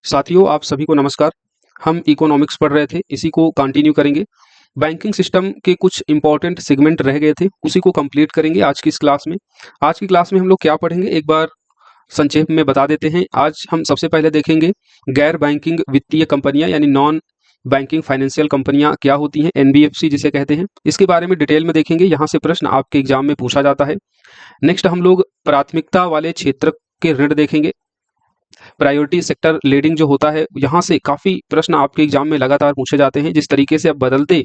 साथियों, आप सभी को नमस्कार। हम इकोनॉमिक्स पढ़ रहे थे, इसी को कंटिन्यू करेंगे। बैंकिंग सिस्टम के कुछ इंपॉर्टेंट सेगमेंट रह गए थे, उसी को कंप्लीट करेंगे आज की इस क्लास में। आज की क्लास में हम लोग क्या पढ़ेंगे, एक बार संक्षेप में बता देते हैं। आज हम सबसे पहले देखेंगे गैर बैंकिंग वित्तीय कंपनियां यानी नॉन बैंकिंग फाइनेंशियल कंपनियां क्या होती हैं, एनबीएफसी जिसे कहते हैं। इसके बारे में डिटेल में देखेंगे, यहाँ से प्रश्न आपके एग्जाम में पूछा जाता है। नेक्स्ट हम लोग प्राथमिकता वाले क्षेत्र के ऋण देखेंगे। प्रायोरिटी सेक्टर लीडिंग जो होता है, यहाँ से काफ़ी प्रश्न आपके एग्जाम में लगातार पूछे जाते हैं। जिस तरीके से अब बदलते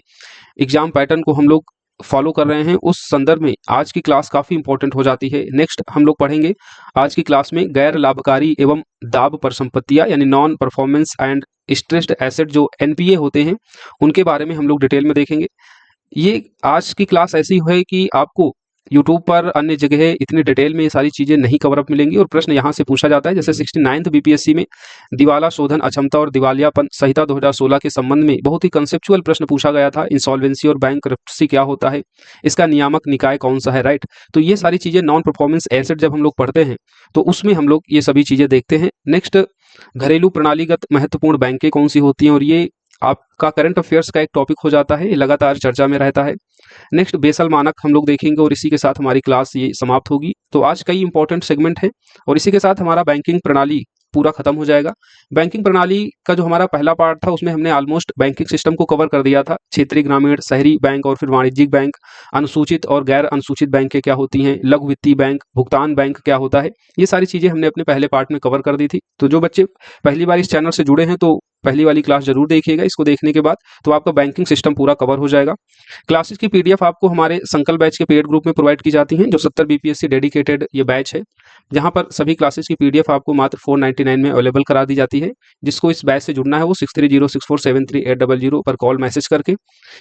एग्जाम पैटर्न को हम लोग फॉलो कर रहे हैं, उस संदर्भ में आज की क्लास काफ़ी इंपॉर्टेंट हो जाती है। नेक्स्ट हम लोग पढ़ेंगे आज की क्लास में गैर लाभकारी एवं दाब पर संपत्तियां यानी non performance and stressed asset जो एनपीए होते हैं, उनके बारे में हम लोग डिटेल में देखेंगे। ये आज की क्लास ऐसी है कि आपको यूट्यूब पर अन्य जगह इतनी डिटेल में ये सारी चीज़ें नहीं कवर अप मिलेंगी और प्रश्न यहाँ से पूछा जाता है। जैसे 69th बीपीएससी में दिवाला शोधन अक्षमता और दिवालियापन संहिता 2016 के संबंध में बहुत ही कंसेप्चुअल प्रश्न पूछा गया था। इंसॉल्वेंसी और बैंकरप्सी क्या होता है, इसका नियामक निकाय कौन सा है, राइट। तो ये सारी चीज़ें नॉन परफॉर्मेंस एसेट जब हम लोग पढ़ते हैं तो उसमें हम लोग ये सभी चीज़ें देखते हैं। नेक्स्ट, घरेलू प्रणालीगत महत्वपूर्ण बैंकें कौन सी होती हैं, और ये आपका करंट अफेयर्स का एक टॉपिक हो जाता है, ये लगातार चर्चा में रहता है। नेक्स्ट, बेसल मानक हम लोग देखेंगे और इसी के साथ हमारी क्लास ये समाप्त होगी। तो आज कई इंपॉर्टेंट सेगमेंट हैं और इसी के साथ हमारा बैंकिंग प्रणाली पूरा खत्म हो जाएगा। बैंकिंग प्रणाली का जो हमारा पहला पार्ट था, उसमें हमने ऑलमोस्ट बैंकिंग सिस्टम को कवर कर दिया था। क्षेत्रीय, ग्रामीण, शहरी बैंक और फिर वाणिज्यिक बैंक, अनुसूचित और गैर अनुसूचित बैंकें क्या होती हैं, लघु वित्तीय बैंक, भुगतान बैंक क्या होता है, ये सारी चीज़ें हमने अपने पहले पार्ट में कवर कर दी थी। तो जो बच्चे पहली बार इस चैनल से जुड़े हैं तो पहली वाली क्लास जरूर देखिएगा। इसको देखने के बाद तो आपका बैंकिंग सिस्टम पूरा कवर हो जाएगा। क्लासेस की पीडीएफ आपको हमारे संकल्प बैच के पेड ग्रुप में प्रोवाइड की जाती हैं, जो 70 बीपीएससी डेडिकेटेड ये बैच है, जहां पर सभी क्लासेस की पीडीएफ आपको मात्र 499 में अवेलेबल करा दी जाती है। जिसको इस बैच से जुड़ना है वो 6306473800 पर कॉल मैसेज करके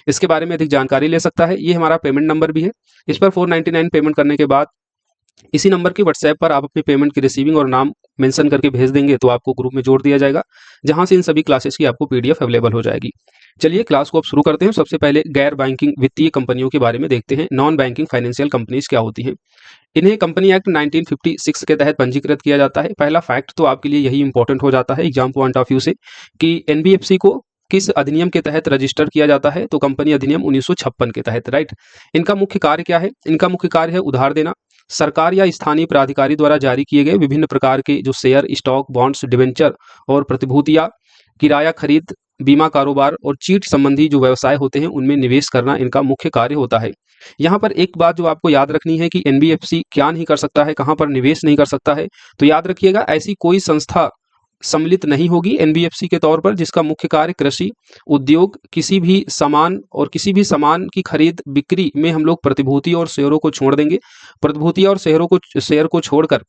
इसके बारे में अधिक जानकारी ले सकता है। ये हमारा पेमेंट नंबर भी है। इस पर 499 पेमेंट करने के बाद इसी नंबर के व्हाट्सएप पर आप अपनी पेमेंट की रिसीविंग और नाम मेंशन करके भेज देंगे तो आपको ग्रुप में जोड़ दिया जाएगा, जहां से इन सभी क्लासेस की आपको पीडीएफ अवेलेबल हो जाएगी। चलिए क्लास को अब शुरू करते हैं। सबसे पहले गैर बैंकिंग वित्तीय कंपनियों के बारे में देखते हैं। नॉन बैंकिंग फाइनेंशियल कंपनीज क्या होती हैं। इन्हें कंपनी एक्ट 1956 के तहत पंजीकृत किया जाता है। पहला फैक्ट तो आपके लिए यही इंपॉर्टेंट हो जाता है एग्जाम पॉइंट ऑफ व्यू से कि एनबीएफसी को किस अधिनियम के तहत रजिस्टर किया जाता है, तो कंपनी अधिनियम 1956 के तहत, राइट। इनका मुख्य कार्य क्या है, इनका मुख्य कार्य है उधार देना। सरकार या स्थानीय प्राधिकारी द्वारा जारी किए गए विभिन्न प्रकार के जो शेयर, स्टॉक, बॉन्ड्स, डिवेंचर और प्रतिभूतियां, किराया खरीद, बीमा कारोबार और चीट संबंधी जो व्यवसाय होते हैं उनमें निवेश करना इनका मुख्य कार्य होता है। यहाँ पर एक बात जो आपको याद रखनी है कि एनबीएफसी क्या नहीं कर सकता है, कहाँ पर निवेश नहीं कर सकता है, तो याद रखिएगा ऐसी कोई संस्था सम्मिलित नहीं होगी एनबीएफसी के तौर पर जिसका मुख्य कार्य कृषि, उद्योग, किसी भी सामान और किसी भी सामान की खरीद बिक्री में हम लोग प्रतिभूति और शेयरों को छोड़ देंगे। प्रतिभूतियां और शेयर को छोड़कर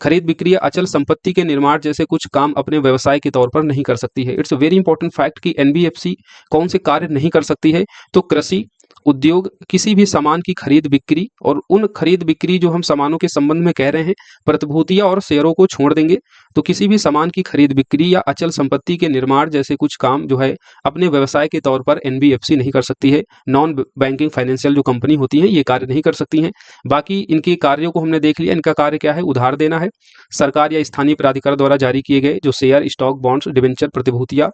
खरीद बिक्री या अचल संपत्ति के निर्माण जैसे कुछ काम अपने व्यवसाय के तौर पर नहीं कर सकती है। It's a very important fact कि एनबीएफसी कौन से कार्य नहीं कर सकती है, तो कृषि, उद्योग, किसी भी सामान की खरीद बिक्री, और उन खरीद बिक्री जो हम सामानों के संबंध में कह रहे हैं प्रतिभूतियां और शेयरों को छोड़ देंगे, तो किसी भी सामान की खरीद बिक्री या अचल संपत्ति के निर्माण जैसे कुछ काम जो है अपने व्यवसाय के तौर पर एनबीएफसी नहीं कर सकती है। नॉन बैंकिंग फाइनेंशियल जो कंपनी होती है ये कार्य नहीं कर सकती हैं। बाकी इनके कार्यों को हमने देख लिया। इनका कार्य क्या है, उधार देना है। सरकार या स्थानीय प्राधिकार द्वारा जारी किए गए जो शेयर, स्टॉक, बॉन्ड्स, डिवेंचर, प्रतिभूतियां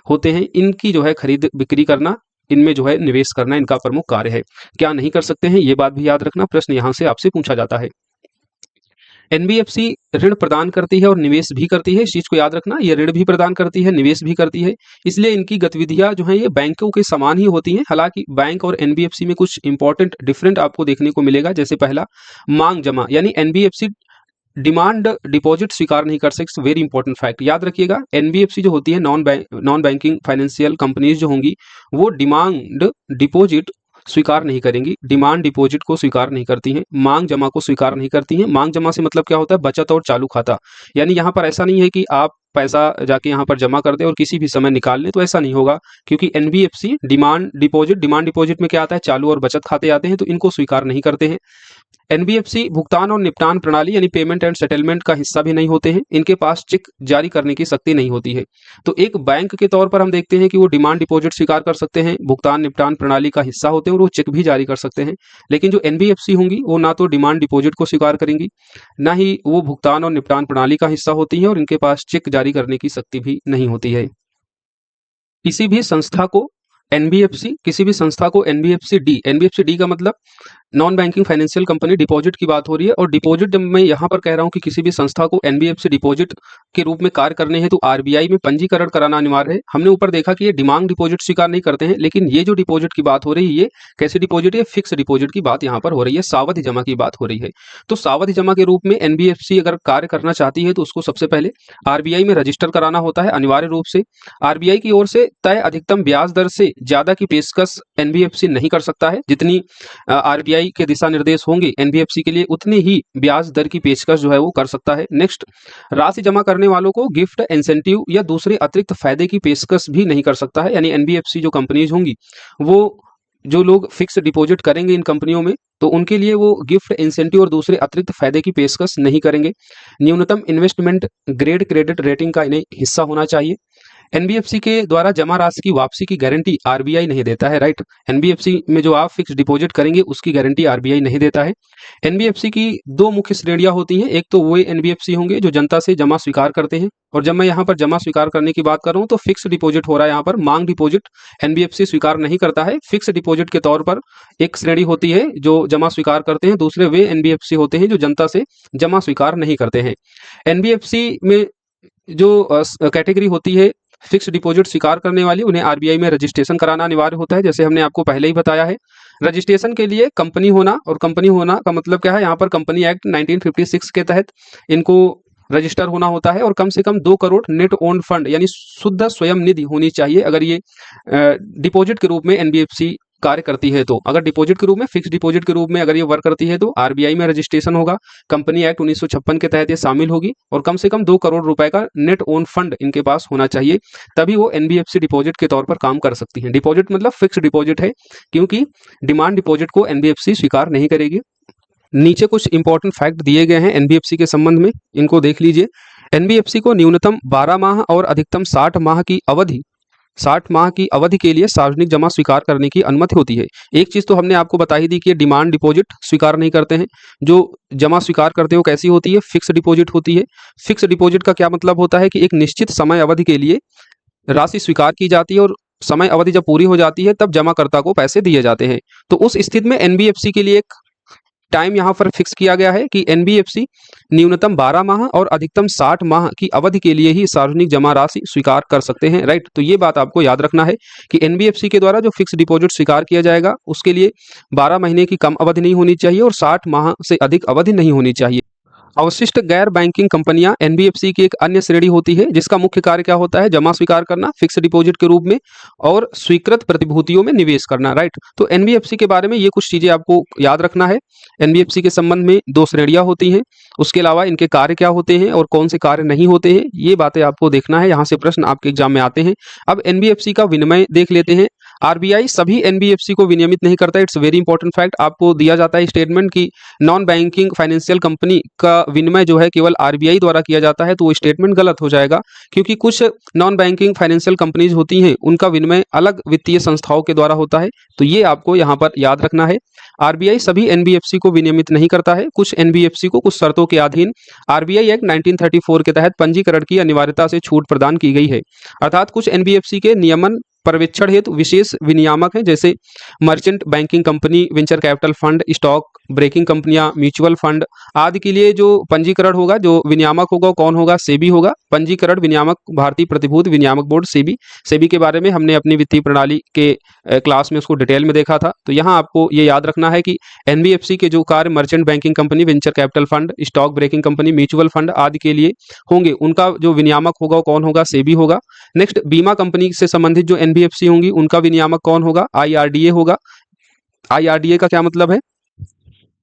होते हैं इनकी जो है खरीद बिक्री करना, इनमें जो है निवेश करना इनका प्रमुख कार्य है। क्या नहीं कर सकते हैं, ये बात भी याद रखना, प्रश्न यहां से आपसे पूछा जाता है। एनबीएफसी ऋण प्रदान करती है और निवेश भी करती है। इस चीज को याद रखना, ये ऋण भी प्रदान करती है, निवेश भी करती है, इसलिए इनकी गतिविधियां जो है ये बैंकों के समान ही होती हैं। हालांकि बैंक और एनबीएफसी में कुछ इंपॉर्टेंट डिफरेंट आपको देखने को मिलेगा। जैसे पहला, मांग जमा, यानी एनबीएफसी डिमांड डिपॉजिट स्वीकार नहीं कर सकते। वेरी इंपॉर्टेंट फैक्ट याद रखिएगा, एनबीएफसी जो होती है नॉन बैंकिंग फाइनेंशियल कंपनीज जो होंगी वो डिमांड डिपॉजिट स्वीकार नहीं करेंगी, डिमांड डिपॉजिट को स्वीकार नहीं करती हैं, मांग जमा को स्वीकार नहीं करती हैं। मांग जमा से मतलब क्या होता है, बचत और चालू खाता। यानी यहाँ पर ऐसा नहीं है कि आप पैसा जाके यहाँ पर जमा कर दें और किसी भी समय निकाल लें, तो ऐसा नहीं होगा, क्योंकि एनबीएफसी डिमांड डिपॉजिट में क्या आता है, चालू और बचत खाते आते हैं, तो इनको स्वीकार नहीं करते हैं। एनबीएफसी भुगतान और निपटान प्रणाली यानी पेमेंट एंड सेटलमेंट का हिस्सा भी नहीं होते हैं। इनके पास चेक जारी करने की शक्ति नहीं होती है। तो एक बैंक के तौर पर हम देखते हैं कि वो डिमांड डिपॉजिट स्वीकार कर सकते हैं, भुगतान निपटान प्रणाली का हिस्सा होते हैं और वो चेक भी जारी कर सकते हैं। लेकिन जो एनबीएफसी होंगी वो ना तो डिमांड डिपॉजिट को स्वीकार करेंगी, ना ही वो भुगतान और निपटान प्रणाली का हिस्सा होती है, और इनके पास चेक जारी करने की शक्ति भी नहीं होती है। किसी भी संस्था को एनबीएफसी डी, एनबीएफसी डी का मतलब non banking financial company, deposit की बात हो रही है। और डिपॉजिट जब मैं यहाँ पर कह रहा हूँ कि किसी भी संस्था को एनबीएफसी डिपॉजिट के रूप में कार्य करने हैं तो आरबीआई में पंजीकरण कराना अनिवार्य है। हमने ऊपर देखा कि ये डिमांड डिपॉजिट स्वीकार नहीं करते हैं, लेकिन ये जो डिपॉजिट की बात हो रही है ये कैसी डिपॉजिट है? फिक्स डिपॉजिट की बात यहाँ पर हो रही है, सावधि जमा की बात हो रही है। तो सावधि जमा के रूप में एनबीएफसी अगर कार्य करना चाहती है तो उसको सबसे पहले आरबीआई में रजिस्टर कराना होता है अनिवार्य रूप से। आरबीआई की ओर से तय अधिकतम ब्याज दर से ज्यादा की पेशकश एनबीएफसी नहीं कर सकता है। जितनी आरबीआई के दिशा निर्देश होंगे एनबीएफसी के लिए उतनी ही ब्याज दर की पेशकश जो है वो कर सकता है। नेक्स्ट, राशि जमा करने वालों को गिफ्ट, इंसेंटिव या दूसरे अतिरिक्त फायदे की पेशकश भी नहीं कर सकता है। यानी एनबीएफसी जो कंपनीज होंगी वो जो लोग फिक्स डिपॉजिट करेंगे इन कंपनियों में तो उनके लिए वो गिफ्ट, इंसेंटिव और दूसरे अतिरिक्त फायदे की पेशकश नहीं करेंगे। न्यूनतम इन्वेस्टमेंट ग्रेड क्रेडिट रेटिंग का इन्हें हिस्सा होना चाहिए। एनबीएफसी के द्वारा जमा राशि की वापसी की गारंटी आरबीआई नहीं देता है, राइट। एनबीएफसी में जो आप फिक्स डिपॉजिट करेंगे उसकी गारंटी आरबीआई नहीं देता है। एनबीएफसी की दो मुख्य श्रेणियां होती हैं। एक तो वो एनबीएफसी होंगे जो जनता से जमा स्वीकार करते हैं, और जब मैं यहाँ पर जमा स्वीकार करने की बात कर रहा हूँ तो फिक्स डिपॉजिट हो रहा है, यहाँ पर मांग डिपॉजिट एनबीएफसी स्वीकार नहीं करता है। फिक्स डिपॉजिट के तौर पर एक श्रेणी होती है जो जमा स्वीकार करते हैं, दूसरे वे एनबीएफसी होते हैं जो जनता से जमा स्वीकार नहीं करते हैं। एनबीएफसी में जो कैटेगरी होती है फिक्स डिपॉजिट स्वीकार करने वाली, उन्हें आरबीआई में रजिस्ट्रेशन कराना अनिवार्य होता है, जैसे हमने आपको पहले ही बताया है। रजिस्ट्रेशन के लिए कंपनी होना, और कंपनी होना का मतलब क्या है? यहाँ पर कंपनी एक्ट 1956 के तहत इनको रजिस्टर होना होता है, और कम से कम 2 करोड़ नेट ओन फंड यानी शुद्ध स्वयं निधि होनी चाहिए अगर ये डिपॉजिट के रूप में एनबीएफसी कार्य करती है। तो अगर डिपॉजिट के रूप में, फिक्स डिपॉजिट के रूप में अगर ये वर्क करती है तो आरबीआई में रजिस्ट्रेशन होगा, कंपनी एक्ट 1956 के तहत ये शामिल होगी, और कम से कम 2 करोड़ रुपए का नेट ओन फंड इनके पास होना चाहिए, तभी वो एनबीएफसी डिपॉजिट के तौर पर काम कर सकती है। डिपॉजिट मतलब फिक्स डिपॉजिट है, क्योंकि डिमांड डिपॉजिट को एनबीएफसी स्वीकार नहीं करेगी। नीचे कुछ इंपॉर्टेंट फैक्ट दिए गए हैं एनबीएफसी के संबंध में, इनको देख लीजिए। एनबीएफसी को न्यूनतम 12 माह और अधिकतम 60 माह की अवधि के लिए सार्वजनिक जमा स्वीकार करने की अनुमति होती है। एक चीज तो हमने आपको बता ही दी कि डिमांड डिपॉजिट स्वीकार नहीं करते हैं। जो जमा स्वीकार करते हो कैसी होती है? फिक्स डिपॉजिट होती है। फिक्स डिपॉजिट का क्या मतलब होता है कि एक निश्चित समय अवधि के लिए राशि स्वीकार की जाती है, और समय अवधि जब पूरी हो जाती है तब जमाकर्ता को पैसे दिए जाते हैं। तो उस स्थिति में एनबीएफसी के लिए एक टाइम यहाँ पर फिक्स किया गया है कि एनबीएफसी न्यूनतम 12 माह और अधिकतम 60 माह की अवधि के लिए ही सार्वजनिक जमा राशि स्वीकार कर सकते हैं, राइट। तो ये बात आपको याद रखना है कि एनबीएफसी के द्वारा जो फिक्स डिपॉजिट स्वीकार किया जाएगा उसके लिए 12 महीने की कम अवधि नहीं होनी चाहिए और 60 माह से अधिक अवधि नहीं होनी चाहिए। अवशिष्ट गैर बैंकिंग कंपनियां एनबीएफसी की एक अन्य श्रेणी होती है जिसका मुख्य कार्य क्या होता है? जमा स्वीकार करना फिक्स डिपॉजिट के रूप में और स्वीकृत प्रतिभूतियों में निवेश करना, राइट। तो एनबीएफसी के बारे में ये कुछ चीजें आपको याद रखना है। एनबीएफसी के संबंध में 2 श्रेणियां होती हैं, उसके अलावा इनके कार्य क्या होते हैं और कौन से कार्य नहीं होते हैं, ये बातें आपको देखना है। यहाँ से प्रश्न आपके एग्जाम में आते हैं। अब एनबीएफसी का विनिमय देख लेते हैं। आरबीआई सभी एनबीएफसी को विनियमित नहीं करता। It's very important fact. आपको दिया जाता है स्टेटमेंट की नॉन बैंकिंग फाइनेंशियल कंपनी का विनिमय जो है केवल आरबीआई द्वारा किया जाता है, तो वो स्टेटमेंट गलत हो जाएगा, क्योंकि कुछ नॉन बैंकिंग फाइनेंशियल कंपनीज होती हैं उनका विनिमय अलग वित्तीय संस्थाओं के द्वारा होता है। तो ये आपको यहाँ पर याद रखना है। आरबीआई सभी एनबीएफसी को विनियमित नहीं करता है। कुछ एनबीएफसी को कुछ शर्तों के अधीन आरबीआई एक्ट 1934 के तहत पंजीकरण की अनिवार्यता से छूट प्रदान की गई है। अर्थात कुछ एनबीएफसी के नियमन पर्यवेक्षण हेतु विशेष विनियामक हैं, जैसे merchant banking company, venture capital fund, stock breaking कंपनियां, म्यूचुअल फंड आदि के लिए जो पंजीकरण होगा, जो विनियामक होगा कौन होगा? सेबी होगा। पंजीकरण विनियामक भारतीय प्रतिभूति विनियामक बोर्ड सेबी। सेबी के बारे में हमने अपनी वित्तीय प्रणाली के क्लास में उसको डिटेल में देखा था। तो यहाँ आपको ये याद रखना है कि एनबीएफसी के जो कार्य merchant banking company, venture capital fund, stock breaking company, mutual fund आदि के लिए होंगे, उनका जो विनियामक होगा कौन होगा? सेबी होगा। नेक्स्ट, बीमा कंपनी से संबंधित जो एनबीएफसी होंगी उनका विनियामक कौन होगा? आईआरडीए होगा। आईआरडीए का क्या मतलब है?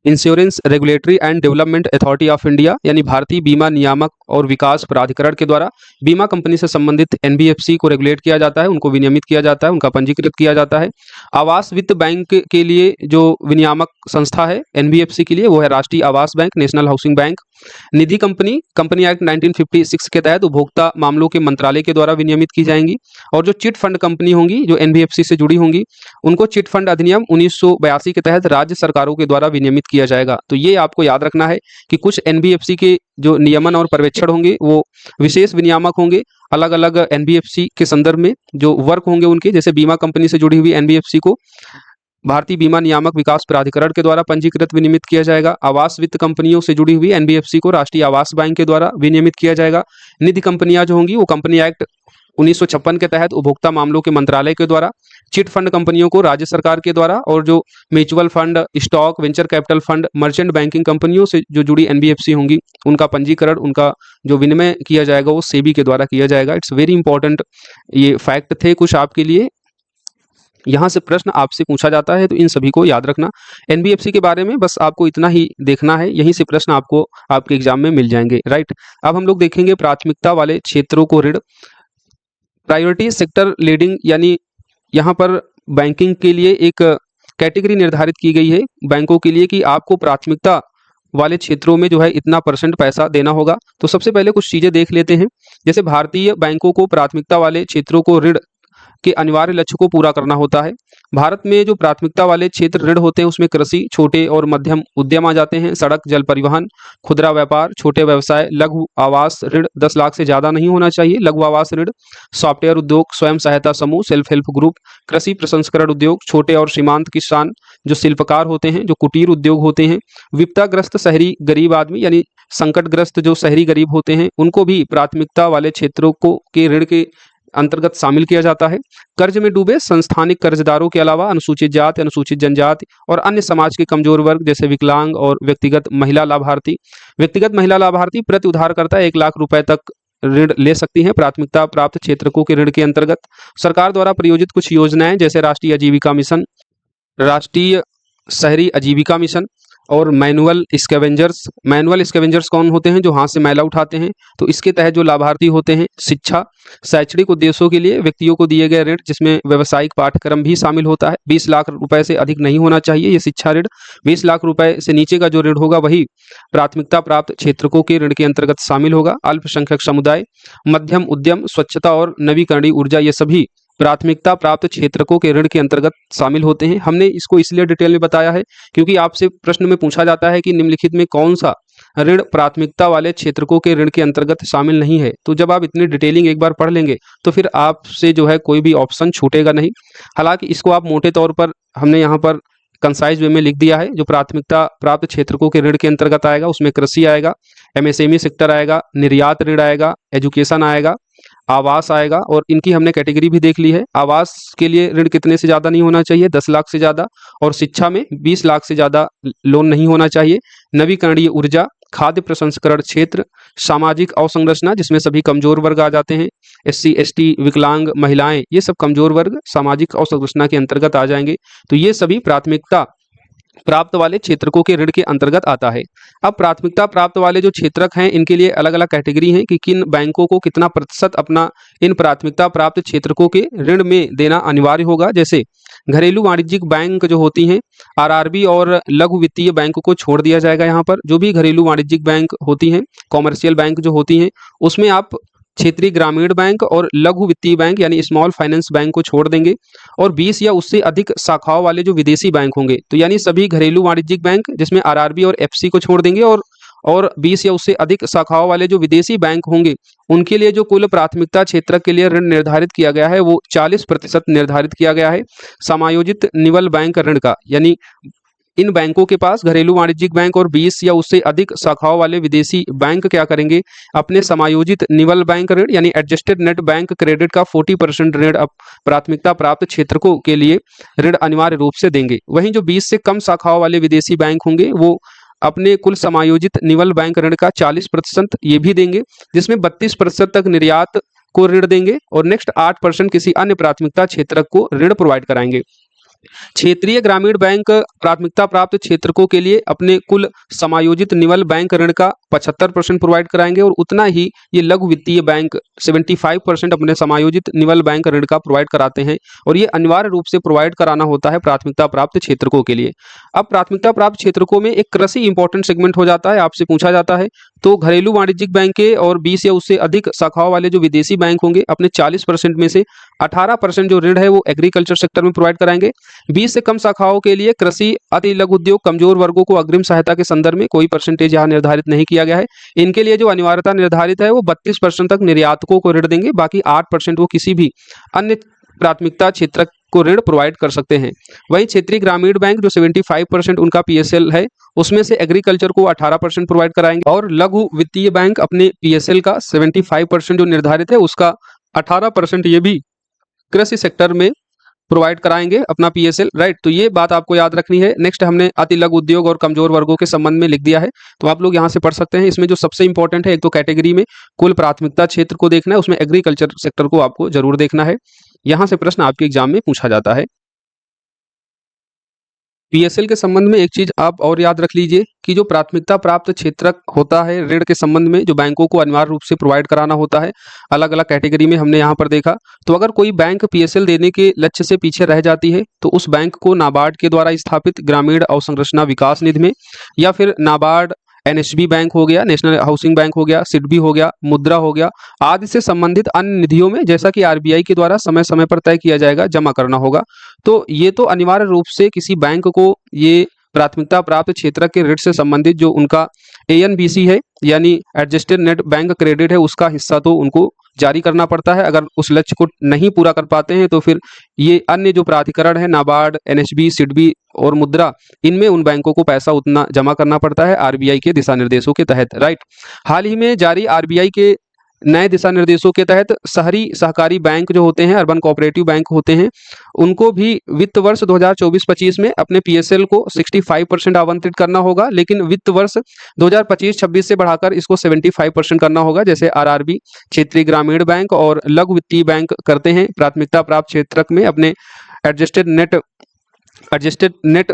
Insurance regulatory and development authority of India यानी भारतीय बीमा नियामक और विकास प्राधिकरण के द्वारा बीमा कंपनी से संबंधित एनबीएफसी को रेगुलेट किया जाता है, उनको विनियमित किया जाता है, उनका पंजीकृत किया जाता है। आवास वित्त बैंक के लिए जो विनियामक संस्था है एनबीएफसी के लिए वो है राष्ट्रीय आवास बैंक, नेशनल हाउसिंग बैंक। निधि कंपनी कंपनी एक्ट 1956 के तहत उपभोक्ता मामलों के मंत्रालय के द्वारा विनियमित की जाएंगी। और जो चिट फंड कंपनी होंगी जो एनबीएफसी से जुड़ी होंगी उनको चिट फंड अधिनियम 1982 के तहत राज्य सरकारों के द्वारा विनियमित किया जाएगा। तो ये आपको याद रखना है कि कुछ एनबीएफसी के जो नियमन और पर्यवेक्षण होंगे वो विशेष विनियामक होंगे अलग अलग एनबीएफसी के संदर्भ में जो वर्क होंगे उनके, जैसे बीमा कंपनी से जुड़ी हुई एनबीएफसी को भारतीय बीमा नियामक विकास प्राधिकरण के द्वारा पंजीकृत विनियमित किया जाएगा। आवास वित्त कंपनियों से जुड़ी हुई एनबीएफसी को राष्ट्रीय आवास बैंक के द्वारा विनियमित किया जाएगा। निधि कंपनियां जो होंगी वो कंपनी एक्ट 1956 के तहत उपभोक्ता मामलों के मंत्रालय के द्वारा, चिट फंड कंपनियों को राज्य सरकार के द्वारा, और जो mutual fund, stock, venture capital fund, merchant banking कंपनियों से जो जुड़ी एनबीएफसी होंगी उनका पंजीकरण, उनका जो विनिमय किया जाएगा वो सेबी के द्वारा किया जाएगा। इट्स वेरी इंपॉर्टेंट, ये फैक्ट थे कुछ आपके लिए, यहाँ से प्रश्न आपसे पूछा जाता है तो इन सभी को याद रखना। एनबीएफसी के बारे में बस आपको इतना ही देखना है, यहीं से प्रश्न आपको आपके एग्जाम में मिल जाएंगे, राइट। अब हम लोग देखेंगे प्राथमिकता वाले क्षेत्रों को ऋण, प्रायोरिटी सेक्टर लीडिंग, यानी यहाँ पर बैंकिंग के लिए एक कैटेगरी निर्धारित की गई है बैंकों के लिए कि आपको प्राथमिकता वाले क्षेत्रों में जो है इतना % पैसा देना होगा। तो सबसे पहले कुछ चीजें देख लेते हैं। जैसे भारतीय बैंकों को प्राथमिकता वाले क्षेत्रों को ऋण के अनिवार्य लक्ष्य को पूरा करना होता है। भारत में जो प्राथमिकता वाले क्षेत्र ऋण होते हैं उसमें कृषि, छोटे और मध्यम उद्यम आ जाते हैं, सड़क, जल परिवहन, खुदरा व्यापार, छोटे व्यवसाय, लघु आवास ऋण 10 लाख से ज्यादा नहीं होना चाहिए, लघु आवास ऋण, सॉफ्टवेयर उद्योग, स्वयं सहायता समूह, सेल्फ हेल्प ग्रुप, कृषि प्रसंस्करण उद्योग, छोटे और सीमांत किसान जो शिल्पकार होते हैं, जो कुटीर उद्योग होते हैं, विपदाग्रस्त शहरी गरीब आदमी यानी संकटग्रस्त जो शहरी गरीब होते हैं उनको भी प्राथमिकता वाले क्षेत्रों को के ऋण के अंतर्गत शामिल किया जाता है। कर्ज में डूबे संस्थानिक कर्जदारों के अलावा अनुसूचित जाति, अनुसूचित जनजाति और अन्य समाज के कमजोर वर्ग जैसे विकलांग और व्यक्तिगत महिला लाभार्थी। व्यक्तिगत महिला लाभार्थी प्रति उधारकर्ता 1 लाख रुपए तक ऋण ले सकती हैं प्राथमिकता प्राप्त क्षेत्रकों के ऋण के अंतर्गत। सरकार द्वारा प्रायोजित कुछ योजनाएं जैसे राष्ट्रीय आजीविका मिशन, राष्ट्रीय शहरी आजीविका मिशन और मैनुअल स्कैवेंजर्स। मैनुअल स्कैवेंजर्स कौन होते हैं? जो हाथ से मैला उठाते हैं। तो इसके तहत जो लाभार्थी होते हैं, शिक्षा, शैक्षणिक उद्देश्यों के लिए व्यक्तियों को दिए गए ऋण जिसमें व्यावसायिक पाठ्यक्रम भी शामिल होता है। 20 लाख रुपए से अधिक नहीं होना चाहिए ये शिक्षा ऋण। 20 लाख रुपए से नीचे का जो ऋण होगा वही प्राथमिकता प्राप्त क्षेत्रकों के ऋण के अंतर्गत शामिल होगा। अल्पसंख्यक समुदाय, मध्यम उद्यम, स्वच्छता और नवीकरणीय ऊर्जा ये सभी प्राथमिकता प्राप्त क्षेत्रकों के ऋण के अंतर्गत शामिल होते हैं। हमने इसको इसलिए डिटेल में बताया है क्योंकि आपसे प्रश्न में पूछा जाता है कि निम्नलिखित में कौन सा ऋण प्राथमिकता वाले क्षेत्रकों के ऋण के अंतर्गत शामिल नहीं है। तो जब आप इतनी डिटेलिंग एक बार पढ़ लेंगे तो फिर आपसे जो है कोई भी ऑप्शन छूटेगा नहीं। हालांकि इसको आप मोटे तौर पर हमने यहाँ पर कंसाइज वे में लिख दिया है। जो प्राथमिकता प्राप्त क्षेत्रकों के ऋण के अंतर्गत आएगा उसमें कृषि आएगा, एमएसएमई सेक्टर आएगा, निर्यात ऋण आएगा, एजुकेशन आएगा, आवास आएगा। और इनकी हमने कैटेगरी भी देख ली है। आवास के लिए ऋण कितने से ज़्यादा नहीं होना चाहिए? 10 लाख से ज़्यादा। और शिक्षा में 20 लाख से ज़्यादा लोन नहीं होना चाहिए। नवीकरणीय ऊर्जा, खाद्य प्रसंस्करण क्षेत्र, सामाजिक अवसंरचना जिसमें सभी कमजोर वर्ग आ जाते हैं, SC ST, विकलांग, महिलाएं, ये सब कमजोर वर्ग सामाजिक अवसंरचना के अंतर्गत आ जाएंगे। तो ये सभी प्राथमिकता प्राप्त वाले क्षेत्रकों के ऋण के अंतर्गत आता है। अब प्राथमिकता प्राप्त वाले जो क्षेत्रक हैं इनके लिए अलग अलग कैटेगरी हैं कि किन बैंकों को कितना प्रतिशत अपना इन प्राथमिकता प्राप्त क्षेत्रकों के ऋण में देना अनिवार्य होगा। जैसे घरेलू वाणिज्यिक बैंक जो होती हैं, RRB और लघु वित्तीय बैंक को छोड़ दिया जाएगा। यहाँ पर जो भी घरेलू वाणिज्यिक बैंक होती हैं, कॉमर्शियल बैंक जो होती हैं, उसमें आप क्षेत्रीय ग्रामीण बैंक और लघु वित्तीय बैंक यानी स्मॉल फाइनेंस बैंक को छोड़ देंगे। और 20 या उससे अधिक शाखाओं वाले जो विदेशी बैंक होंगे, तो यानी सभी घरेलू वाणिज्यिक बैंक जिसमें RRB और FC को छोड़ देंगे। और 20 या उससे अधिक शाखाओं वाले जो विदेशी बैंक होंगे उनके लिए जो कुल प्राथमिकता क्षेत्र के लिए ऋण निर्धारित किया गया है वो 40% निर्धारित किया गया है समायोजित निवल बैंक ऋण का। यानी इन बैंकों के पास घरेलू वाणिज्यिक बैंक और 20 या उससे अधिक शाखाओं वाले विदेशी बैंक क्या करेंगे? अपने समायोजित निवल बैंक ऋण यानी एडजस्टेड नेट बैंक क्रेडिट का 40% ऋण अब प्राथमिकता प्राप्त क्षेत्रकों के लिए ऋण अनिवार्य रूप से देंगे। वहीं जो 20 से कम शाखाओं वाले विदेशी बैंक होंगे वो अपने कुल समायोजित निवल बैंक ऋण का 40% ये भी देंगे, जिसमें 32% तक निर्यात को ऋण देंगे और नेक्स्ट 8% किसी अन्य प्राथमिकता क्षेत्रक को ऋण प्रोवाइड कराएंगे। क्षेत्रीय ग्रामीण बैंक प्राथमिकता प्राप्त क्षेत्रकों के लिए अपने कुल समायोजित निवल बैंक ऋण का 75% प्रोवाइड कराएंगे और उतना ही ये लघु वित्तीय बैंक 75% अपने समायोजित निवल बैंक ऋण का प्रोवाइड कराते हैं और ये अनिवार्य रूप से प्रोवाइड कराना होता है प्राथमिकता प्राप्त क्षेत्रकों के लिए। अब प्राथमिकता प्राप्त क्षेत्रकों में एक कृषि इंपॉर्टेंट सेगमेंट हो जाता है, आपसे पूछा जाता है तो घरेलू वाणिज्यिक बैंक के और 20 या उससे अधिक शाखाओं वाले जो विदेशी बैंक होंगे अपने 40% में से 18% जो ऋण है वो एग्रीकल्चर सेक्टर में प्रोवाइड कराएंगे। 20 से कम शाखाओं के लिए कृषि, अति लघु उद्योग, कमजोर वर्गों को अग्रिम सहायता के संदर्भ में कोई परसेंटेज यहाँ निर्धारित नहीं किया गया है। इनके लिए जो अनिवार्यता निर्धारित है वो 32% तक निर्यातकों को ऋण देंगे, बाकी 8% वो किसी भी अन्य प्राथमिकता क्षेत्र को ऋण प्रोवाइड कर सकते हैं। वहीं क्षेत्रीय ग्रामीण बैंक जो 75% उनका पीएसएल है उसमें से एग्रीकल्चर को 18% प्रोवाइड कराएंगे और लघु वित्तीय बैंक अपने पीएसएल का 75% जो निर्धारित है उसका 18% ये भी कृषि सेक्टर में प्रोवाइड कराएंगे अपना पीएसएल, राइट। तो ये बात आपको याद रखनी है। नेक्स्ट हमने अति लघु उद्योग और कमजोर वर्गों के संबंध में लिख दिया है, तो आप लोग यहाँ से पढ़ सकते हैं। इसमें जो सबसे इंपॉर्टेंट है, एक तो कैटेगरी में कुल प्राथमिकता क्षेत्र को देखना है, उसमें एग्रीकल्चर सेक्टर को आपको जरूर देखना है। यहाँ से प्रश्न आपके एग्जाम में पूछा जाता है। पीएसएल के संबंध में एक चीज आप और याद रख लीजिए कि जो प्राथमिकता प्राप्त क्षेत्रक होता है ऋण के संबंध में जो बैंकों को अनिवार्य रूप से प्रोवाइड कराना होता है, अलग अलग कैटेगरी में हमने यहाँ पर देखा। तो अगर कोई बैंक पीएसएल देने के लक्ष्य से पीछे रह जाती है तो उस बैंक को नाबार्ड के द्वारा स्थापित ग्रामीण अवसंरचना विकास निधि में या फिर नाबार्ड एनएसबी बैंक हो गया, नेशनल हाउसिंग बैंक हो गया, सिडबी हो गया, मुद्रा हो गया आदि से संबंधित अन्य निधियों में, जैसा कि आरबीआई के द्वारा समय समय पर तय किया जाएगा, जमा करना होगा। तो ये तो अनिवार्य रूप से किसी बैंक को ये प्राथमिकता प्राप्त क्षेत्र के ऋण से संबंधित जो उनका एएनबीसी है यानी एडजस्टेड नेट बैंक क्रेडिट है उसका हिस्सा तो उनको जारी करना पड़ता है। अगर उस लक्ष्य को नहीं पूरा कर पाते हैं तो फिर ये अन्य जो प्राधिकरण है नाबार्ड, एनएसबी, सिडबी और मुद्रा, इनमें उन बैंकों को पैसा उतना जमा करना पड़ता है आरबीआई के दिशा निर्देशों के तहत, राइट। हाल ही में जारी आरबीआई के नए दिशा निर्देशों के तहत शहरी सहकारी बैंक जो होते हैं, अर्बन कोऑपरेटिव बैंक होते हैं, उनको भी वित्त वर्ष 2024-25 में अपने पीएसएल को 65% आवंटित करना होगा, लेकिन वित्त वर्ष 2025-26 से बढ़ाकर इसको 75% करना होगा, जैसे आरआरबी, क्षेत्रीय ग्रामीण बैंक और लघु वित्तीय बैंक करते हैं प्राथमिकता प्राप्त क्षेत्रक में अपने एडजस्टेड नेट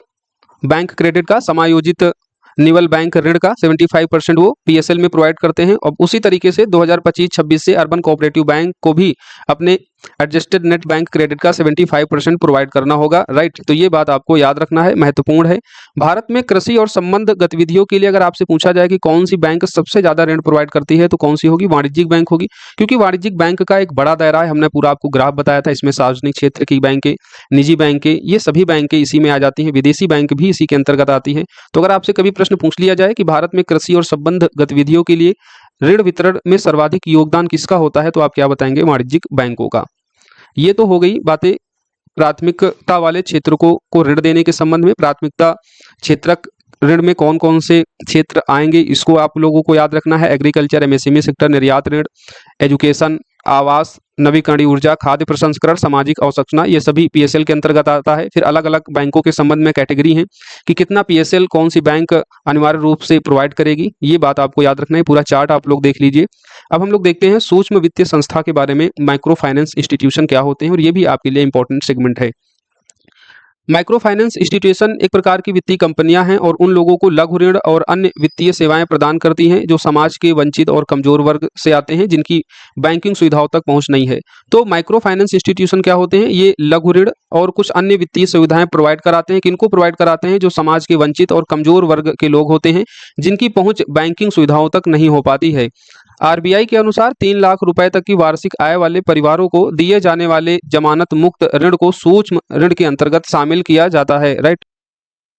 बैंक क्रेडिट का समायोजित निवल बैंक ऋण का 75% वो पीएसएल में प्रोवाइड करते हैं। और उसी तरीके से 2025-26 से अर्बन कोऑपरेटिव बैंक को भी अपने एडजस्टेड नेट बैंक क्रेडिट का 75% प्रोवाइड करना होगा, राइट। तो ये बात आपको याद रखना है, महत्वपूर्ण है। भारत में कृषि और संबंध गतिविधियों के लिए अगर आपसे पूछा जाए कि कौन सी बैंक सबसे ज्यादा ऋण प्रोवाइड करती है तो कौन सी होगी? वाणिज्यिक बैंक होगी, क्योंकि वाणिज्यिक बैंक का एक बड़ा दायरा है। हमने पूरा आपको ग्राफ बताया था, इसमें सार्वजनिक क्षेत्र की बैंकें, निजी बैंकें, ये सभी बैंकें इसी में आ जाती हैं, विदेशी बैंक भी इसी के अंतर्गत आती हैं। तो अगर आपसे कभी प्रश्न पूछ लिया जाए कि भारत में कृषि और संबंध गतिविधियों के लिए ऋण वितरण में सर्वाधिक योगदान किसका होता है, तो आप क्या बताएंगे? वाणिज्यिक बैंकों का। ये तो हो गई बातें प्राथमिकता वाले क्षेत्र को ऋण देने के संबंध में। प्राथमिकता क्षेत्रक ऋण में कौन कौन से क्षेत्र आएंगे इसको आप लोगों को याद रखना है। एग्रीकल्चर, एमएसएमई सेक्टर, निर्यात ऋण, एजुकेशन, आवास, नवीकरणीय ऊर्जा, खाद्य प्रसंस्करण, सामाजिक अवसंरचना, ये सभी पीएसएल के अंतर्गत आता है। फिर अलग अलग बैंकों के संबंध में कैटेगरी है कि कितना पीएसएल कौन सी बैंक अनिवार्य रूप से प्रोवाइड करेगी, ये बात आपको याद रखना है। पूरा चार्ट आप लोग देख लीजिए। अब हम लोग देखते हैं सूक्ष्म वित्तीय संस्था के बारे में, माइक्रो फाइनेंस इंस्टीट्यूशन क्या होते हैं, और ये भी आपके लिए इंपॉर्टेंट सेगमेंट है। माइक्रो फाइनेंस इंस्टीट्यूशन एक प्रकार की वित्तीय कंपनियां हैं और उन लोगों को लघु ऋण और अन्य वित्तीय सेवाएं प्रदान करती हैं जो समाज के वंचित और कमजोर वर्ग से आते हैं, जिनकी बैंकिंग सुविधाओं तक पहुंच नहीं है। तो माइक्रो फाइनेंस इंस्टीट्यूशन क्या होते हैं? ये लघु ऋण और कुछ अन्य वित्तीय सुविधाएं प्रोवाइड कराते हैं। किनको प्रोवाइड कराते हैं? जो समाज के वंचित और कमजोर वर्ग के लोग होते हैं, जिनकी पहुंच बैंकिंग सुविधाओं तक नहीं हो पाती है। आरबीआई के अनुसार 3 लाख रुपए तक की वार्षिक आय वाले परिवारों को दिए जाने वाले जमानत मुक्त ऋण को सूक्ष्म ऋण के अंतर्गत शामिल किया जाता है, राइट।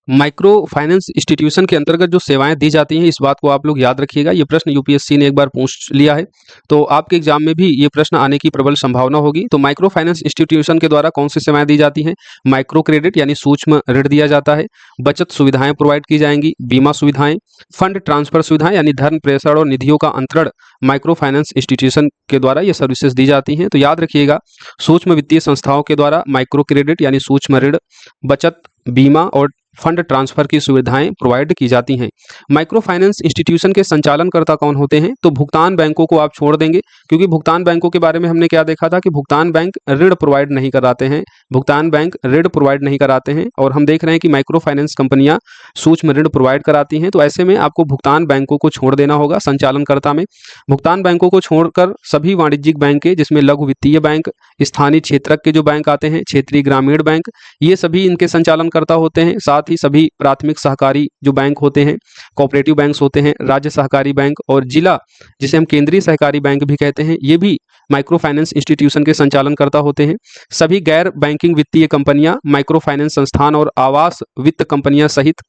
माइक्रो फाइनेंस इंस्टीट्यूशन के अंतर्गत जो सेवाएं दी जाती हैं, इस बात को आप लोग याद रखिएगा। ये प्रश्न यूपीएससी ने एक बार पूछ लिया है, तो आपके एग्जाम में भी ये प्रश्न आने की प्रबल संभावना होगी। तो माइक्रो फाइनेंस इंस्टीट्यूशन के द्वारा कौन सी सेवाएं दी जाती हैं? माइक्रो क्रेडिट यानी सूक्ष्म ऋण दिया जाता है, बचत सुविधाएं प्रोवाइड की जाएंगी, बीमा सुविधाएं, फंड ट्रांसफर सुविधाएं यानी धन प्रेषण और निधियों का अंतरण माइक्रो फाइनेंस इंस्टीट्यूशन के द्वारा ये सर्विसेज दी जाती हैं। तो याद रखिएगा, सूक्ष्म वित्तीय संस्थाओं के द्वारा माइक्रो क्रेडिट यानी सूक्ष्म ऋण, बचत, बीमा और फंड ट्रांसफर की सुविधाएं प्रोवाइड की जाती हैं। माइक्रो फाइनेंस इंस्टीट्यूशन के संचालनकर्ता कौन होते हैं? तो भुगतान बैंकों को आप छोड़ देंगे, क्योंकि भुगतान बैंकों के बारे में हमने क्या देखा था कि भुगतान बैंक ऋण प्रोवाइड नहीं कराते हैं। भुगतान बैंक ऋण प्रोवाइड नहीं कराते हैं, और हम देख रहे हैं कि माइक्रो फाइनेंस कंपनियां सूक्ष्म ऋण प्रोवाइड कराती हैं। तो ऐसे में आपको भुगतान बैंकों को छोड़ देना होगा संचालनकर्ता में। भुगतान बैंकों को छोड़कर सभी वाणिज्यिक बैंक के, जिसमें लघु वित्तीय बैंक, स्थानीय क्षेत्रक के जो बैंक आते हैं, क्षेत्रीय ग्रामीण बैंक, ये सभी इनके संचालनकर्ता होते हैं। साथ ही सभी प्राथमिक सहकारी जो बैंक होते हैं, कोऑपरेटिव बैंक्स होते हैं, राज्य सहकारी बैंक और जिला, जिसे हम केंद्रीय सहकारी बैंक भी कहते हैं, ये भी माइक्रो फाइनेंस इंस्टीट्यूशन के संचालनकर्ता होते हैं। सभी गैर बैंकिंग वित्तीय कंपनियां, माइक्रो फाइनेंस संस्थान और आवास वित्त कंपनियां सहित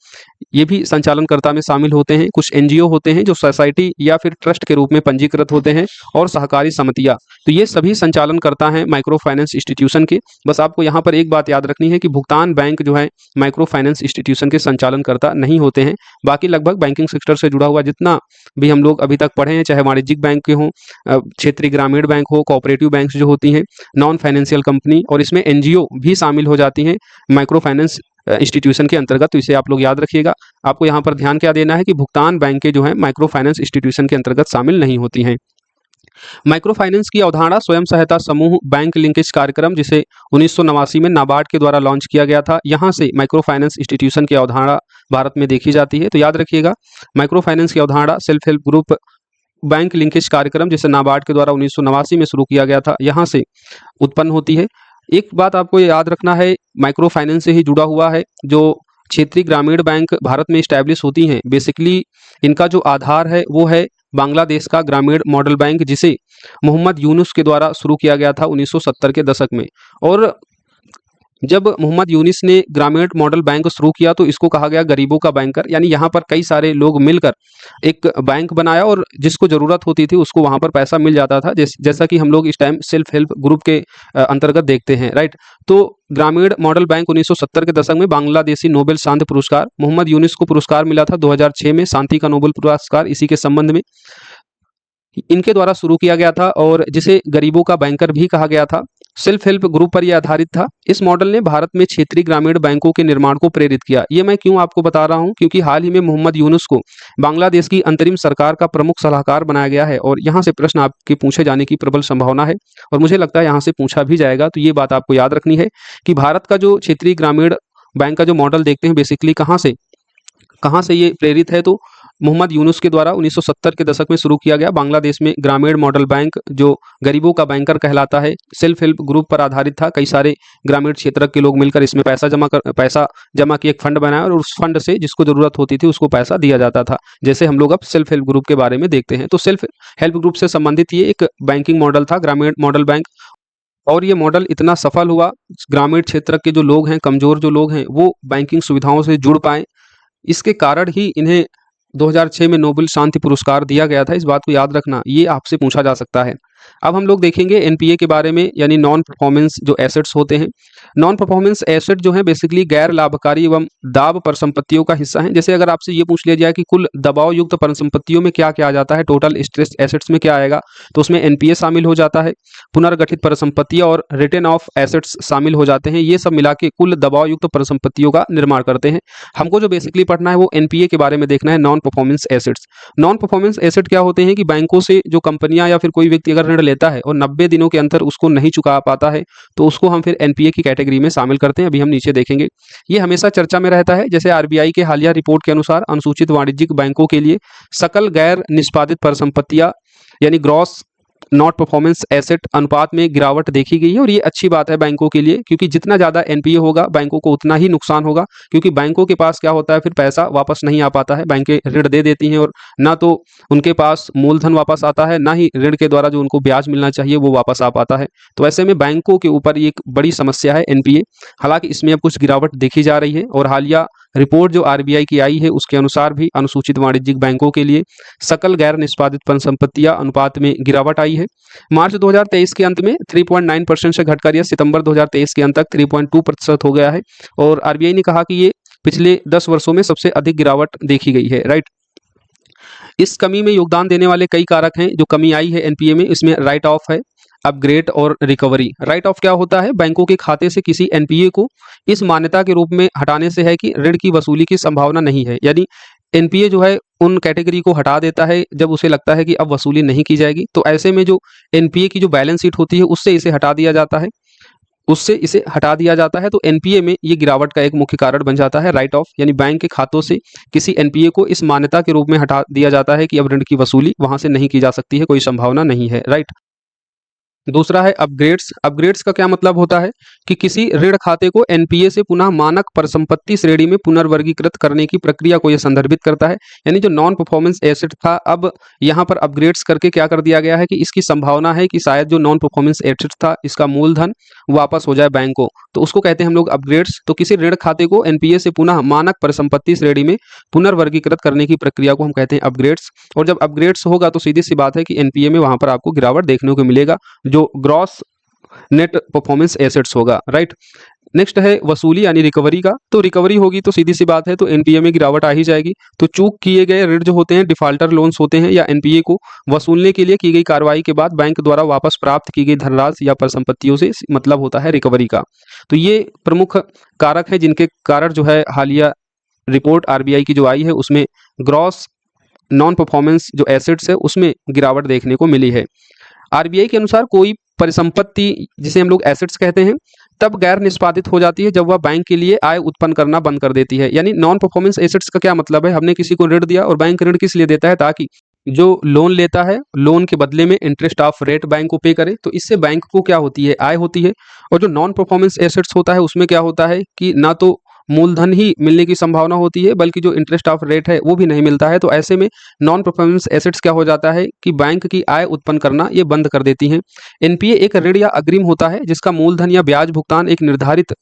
ये भी संचालनकर्ता में शामिल होते हैं। कुछ एनजीओ होते हैं जो सोसाइटी या फिर ट्रस्ट के रूप में पंजीकृत होते हैं, और सहकारी समितियां। तो ये सभी संचालनकर्ता हैं माइक्रो फाइनेंस इंस्टीट्यूशन के। बस आपको यहाँ पर एक बात याद रखनी है कि भुगतान बैंक जो है माइक्रो फाइनेंस इंस्टीट्यूशन के संचालनकर्ता नहीं होते हैं। बाकी लगभग बैंकिंग सेक्टर से जुड़ा हुआ जितना भी हम लोग अभी तक पढ़े हैं, चाहे वाणिज्यिक बैंक के हों, क्षेत्रीय ग्रामीण बैंक हो, कोऑपरेटिव बैंक्स जो होती हैं, नॉन फाइनेंशियल कंपनी, और इसमें एनजीओ भी शामिल हो जाती हैं माइक्रो फाइनेंस इंस्टीट्यूशन के अंतर्गत। तो इसे आप लोग याद रखिएगा। आपको यहाँ पर ध्यान क्या देना है कि भुगतान बैंक जो है माइक्रो फाइनेंस इंस्टीट्यूशन के अंतर्गत शामिल नहीं होती हैं। माइक्रो फाइनेंस की अवधारणा स्वयं सहायता समूह बैंक लिंकेज कार्यक्रम, जिसे 1989 में नाबार्ड के द्वारा लॉन्च किया गया था, यहाँ से माइक्रो फाइनेंस इंस्टीट्यूशन की अवधारणा भारत में देखी जाती है। तो याद रखिएगा, माइक्रो फाइनेंस की अवधारणा self help group bank linkage कार्यक्रम, जिसे नाबार्ड के द्वारा 1989 में शुरू किया गया था, यहाँ से उत्पन्न होती है। एक बात आपको याद रखना है, माइक्रो फाइनेंस से ही जुड़ा हुआ है जो क्षेत्रीय ग्रामीण बैंक भारत में इस्टेब्लिश होती हैं, बेसिकली इनका जो आधार है वो है बांग्लादेश का ग्रामीण मॉडल बैंक, जिसे मोहम्मद यूनुस के द्वारा शुरू किया गया था 1970 के दशक में। और जब मोहम्मद यूनुस ने ग्रामीण मॉडल बैंक शुरू किया तो इसको कहा गया गरीबों का बैंकर, यानी यहाँ पर कई सारे लोग मिलकर एक बैंक बनाया, और जिसको ज़रूरत होती थी उसको वहाँ पर पैसा मिल जाता था, जैसा कि हम लोग इस टाइम सेल्फ हेल्प ग्रुप के अंतर्गत देखते हैं, राइट। तो ग्रामीण मॉडल बैंक 1970 के दशक में बांग्लादेशी नोबेल शांति पुरस्कार, मोहम्मद यूनुस को पुरस्कार मिला था 2006 में, शांति का नोबेल पुरस्कार इसी के संबंध में इनके द्वारा शुरू किया गया था, और जिसे गरीबों का बैंकर भी कहा गया था। सेल्फ हेल्प ग्रुप पर यह आधारित था। इस मॉडल ने भारत में क्षेत्रीय ग्रामीण बैंकों के निर्माण को प्रेरित किया। ये मैं क्यों आपको बता रहा हूं, क्योंकि हाल ही में मोहम्मद यूनुस को बांग्लादेश की अंतरिम सरकार का प्रमुख सलाहकार बनाया गया है, और यहाँ से प्रश्न आपके पूछे जाने की प्रबल संभावना है, और मुझे लगता है यहाँ से पूछा भी जाएगा। तो ये बात आपको याद रखनी है कि भारत का जो क्षेत्रीय ग्रामीण बैंक का जो मॉडल देखते हैं, बेसिकली कहाँ से ये प्रेरित है, तो मोहम्मद यूनुस के द्वारा 1970 के दशक में शुरू किया गया बांग्लादेश में ग्रामीण मॉडल बैंक, जो गरीबों का बैंकर कहलाता है। सेल्फ हेल्प ग्रुप पर आधारित था। कई सारे ग्रामीण क्षेत्र के लोग मिलकर इसमें पैसा जमा की एक फंड बनाया, और उस फंड से जिसको जरूरत होती थी उसको पैसा दिया जाता था, जैसे हम लोग अब सेल्फ हेल्प ग्रुप के बारे में देखते हैं। तो सेल्फ हेल्प ग्रुप से संबंधित ये एक बैंकिंग मॉडल था, ग्रामीण मॉडल बैंक, और ये मॉडल इतना सफल हुआ, ग्रामीण क्षेत्र के जो लोग हैं, कमजोर जो लोग हैं, वो बैंकिंग सुविधाओं से जुड़ पाए। इसके कारण ही इन्हें 2006 में नोबेल शांति पुरस्कार दिया गया था। इस बात को याद रखना, ये आपसे पूछा जा सकता है। अब हम लोग देखेंगे एनपीए के बारे में, यानी नॉन परफॉर्मेंस जो एसेट्स होते हैं। नॉन परफॉर्मेंस एसेट जो है बेसिकली गैर लाभकारी एवं दाब परिसंपत्तियों का हिस्सा है। जैसे अगर आपसे ये पूछ लिया जाए कि कुल दबाव युक्त परिसंपत्तियों में क्या क्या आ जाता है, टोटल स्ट्रेस एसेट्स में क्या आएगा, तो उसमें एनपीए शामिल हो जाता है, पुनर्गठित परिसंपत्तियां और रिटर्न ऑफ एसेट्स शामिल हो जाते हैं। ये सब मिला के कुल दबाव युक्त परिसंपत्तियों का निर्माण करते हैं। हमको जो बेसिकली पढ़ना है वो एनपीए के बारे में देखना है, non performance assets. Non performance asset क्या होते हैं कि बैंकों से जो कंपनियां या फिर कोई व्यक्ति अगर ऋण लेता है और 90 दिनों के अंदर उसको नहीं चुका पाता है, तो उसको हम फिर एनपीए की कैटेगरी में शामिल करते हैं। अभी हम नीचे देखेंगे, ये हमेशा चर्चा में रहता है। जैसे आरबीआई के हालिया रिपोर्ट के अनुसार अनुसूचित वाणिज्यिक बैंकों के लिए सकल गैर निष्पादित परिसंपत्तियां यानी ग्रॉस नॉट परफॉर्मेंस एसेट अनुपात में गिरावट देखी गई है, और ये अच्छी बात है बैंकों के लिए, क्योंकि जितना ज़्यादा एनपीए होगा बैंकों को उतना ही नुकसान होगा, क्योंकि बैंकों के पास क्या होता है, फिर पैसा वापस नहीं आ पाता है। बैंकें ऋण दे देती हैं, और ना तो उनके पास मूलधन वापस आता है, ना ही ऋण के द्वारा जो उनको ब्याज मिलना चाहिए वो वापस आ पाता है। तो ऐसे में बैंकों के ऊपर ये एक बड़ी समस्या है एनपीए। हालांकि इसमें अब कुछ गिरावट देखी जा रही है, और हालिया रिपोर्ट जो आरबीआई की आई है उसके अनुसार भी अनुसूचित वाणिज्यिक बैंकों के लिए सकल गैर निष्पादित परिसंपत्तियां अनुपात में गिरावट आई है। मार्च 2023 के अंत में 3.9% से घटकर यह सितंबर 2023 के अंत तक 3.2% हो गया है, और आरबीआई ने कहा कि ये पिछले 10 वर्षों में सबसे अधिक गिरावट देखी गई है, राइट। इस कमी में योगदान देने वाले कई कारक हैं। जो कमी आई है एनपीए में, इसमें राइट ऑफ है, अपग्रेड और रिकवरी। राइट ऑफ क्या होता है? बैंकों के खाते से किसी एनपीए को इस मान्यता के रूप में हटाने से है कि ऋण की वसूली की संभावना नहीं है। यानी एनपीए जो है उन कैटेगरी को हटा देता है जब उसे लगता है कि अब वसूली नहीं की जाएगी। तो ऐसे में जो एनपीए की जो बैलेंस शीट होती है उससे इसे हटा दिया जाता है, तो एनपीए में ये गिरावट का एक मुख्य कारण बन जाता है राइट ऑफ। यानी बैंक के खातों से किसी एनपीए को इस मान्यता के रूप में हटा दिया जाता है कि अब ऋण की वसूली वहां से नहीं की जा सकती है, कोई संभावना नहीं है। राइट। दूसरा है अपग्रेड्स। अपग्रेड्स का क्या मतलब होता है कि किसी ऋण खाते को एनपीए से पुनः मानक परिसंपत्ति श्रेणी में पुनर्वर्गीकृत करने की प्रक्रिया को यह संदर्भित करता है। यानी जो नॉन परफॉर्मेंस एसेट था, अब यहाँ पर अपग्रेड्स करके क्या कर दिया गया है कि इसकी संभावना है कि शायद जो नॉन परफॉर्मेंस एसेट था इसका मूलधन वापस हो जाए बैंक को, तो उसको कहते हैं हम लोग अपग्रेड्स। तो किसी ऋण खाते को एनपीए से पुनः मानक परिसंपत्ति श्रेणी में पुनर्वर्गीकृत करने की प्रक्रिया को हम कहते हैं अपग्रेड्स। और जब अपग्रेड्स होगा तो सीधी सी बात है कि एनपीए में वहां पर आपको गिरावट देखने को मिलेगा, जो ग्रॉस नेट परफॉर्मेंस एसेट्स होगा। राइट। नेक्स्ट है वसूली यानी रिकवरी का। तो रिकवरी होगी तो सीधी सी बात है, तो एनपीए में गिरावट आ ही जाएगी। तो चूक किए गए ऋण जो होते हैं, डिफाल्टर लोन्स होते हैं, या एनपीए को वसूलने के लिए की गई कार्रवाई के बाद बैंक द्वारा वापस प्राप्त की गई धनराशि या परिसंपत्तियों से मतलब होता है रिकवरी का। तो ये प्रमुख कारक है जिनके कारण जो है हालिया रिपोर्ट आरबीआई की जो आई है उसमें ग्रॉस नॉन परफॉर्मेंस जो एसेट्स है उसमें गिरावट देखने को मिली है। आरबीआई के अनुसार कोई परिसंपत्ति जिसे हम लोग एसेट्स कहते हैं तब गैर निष्पादित हो जाती है जब वह बैंक के लिए आय उत्पन्न करना बंद कर देती है। यानी नॉन परफॉर्मेंस एसेट्स का क्या मतलब है? हमने किसी को ऋण दिया और बैंक ऋण किस लिए देता है? ताकि जो लोन लेता है लोन के बदले में इंटरेस्ट ऑफ रेट बैंक को पे करे, तो इससे बैंक को क्या होती है? आय होती है। और जो नॉन परफॉर्मेंस एसेट्स होता है उसमें क्या होता है कि ना तो मूलधन ही मिलने की संभावना होती है बल्कि जो इंटरेस्ट ऑफ रेट है वो भी नहीं मिलता है। तो ऐसे में नॉन परफॉर्मेंस एसेट्स क्या हो जाता है कि बैंक की आय उत्पन्न करना ये बंद कर देती हैं। एनपीए एक ऋण या अग्रिम होता है जिसका मूलधन या ब्याज भुगतान एक निर्धारित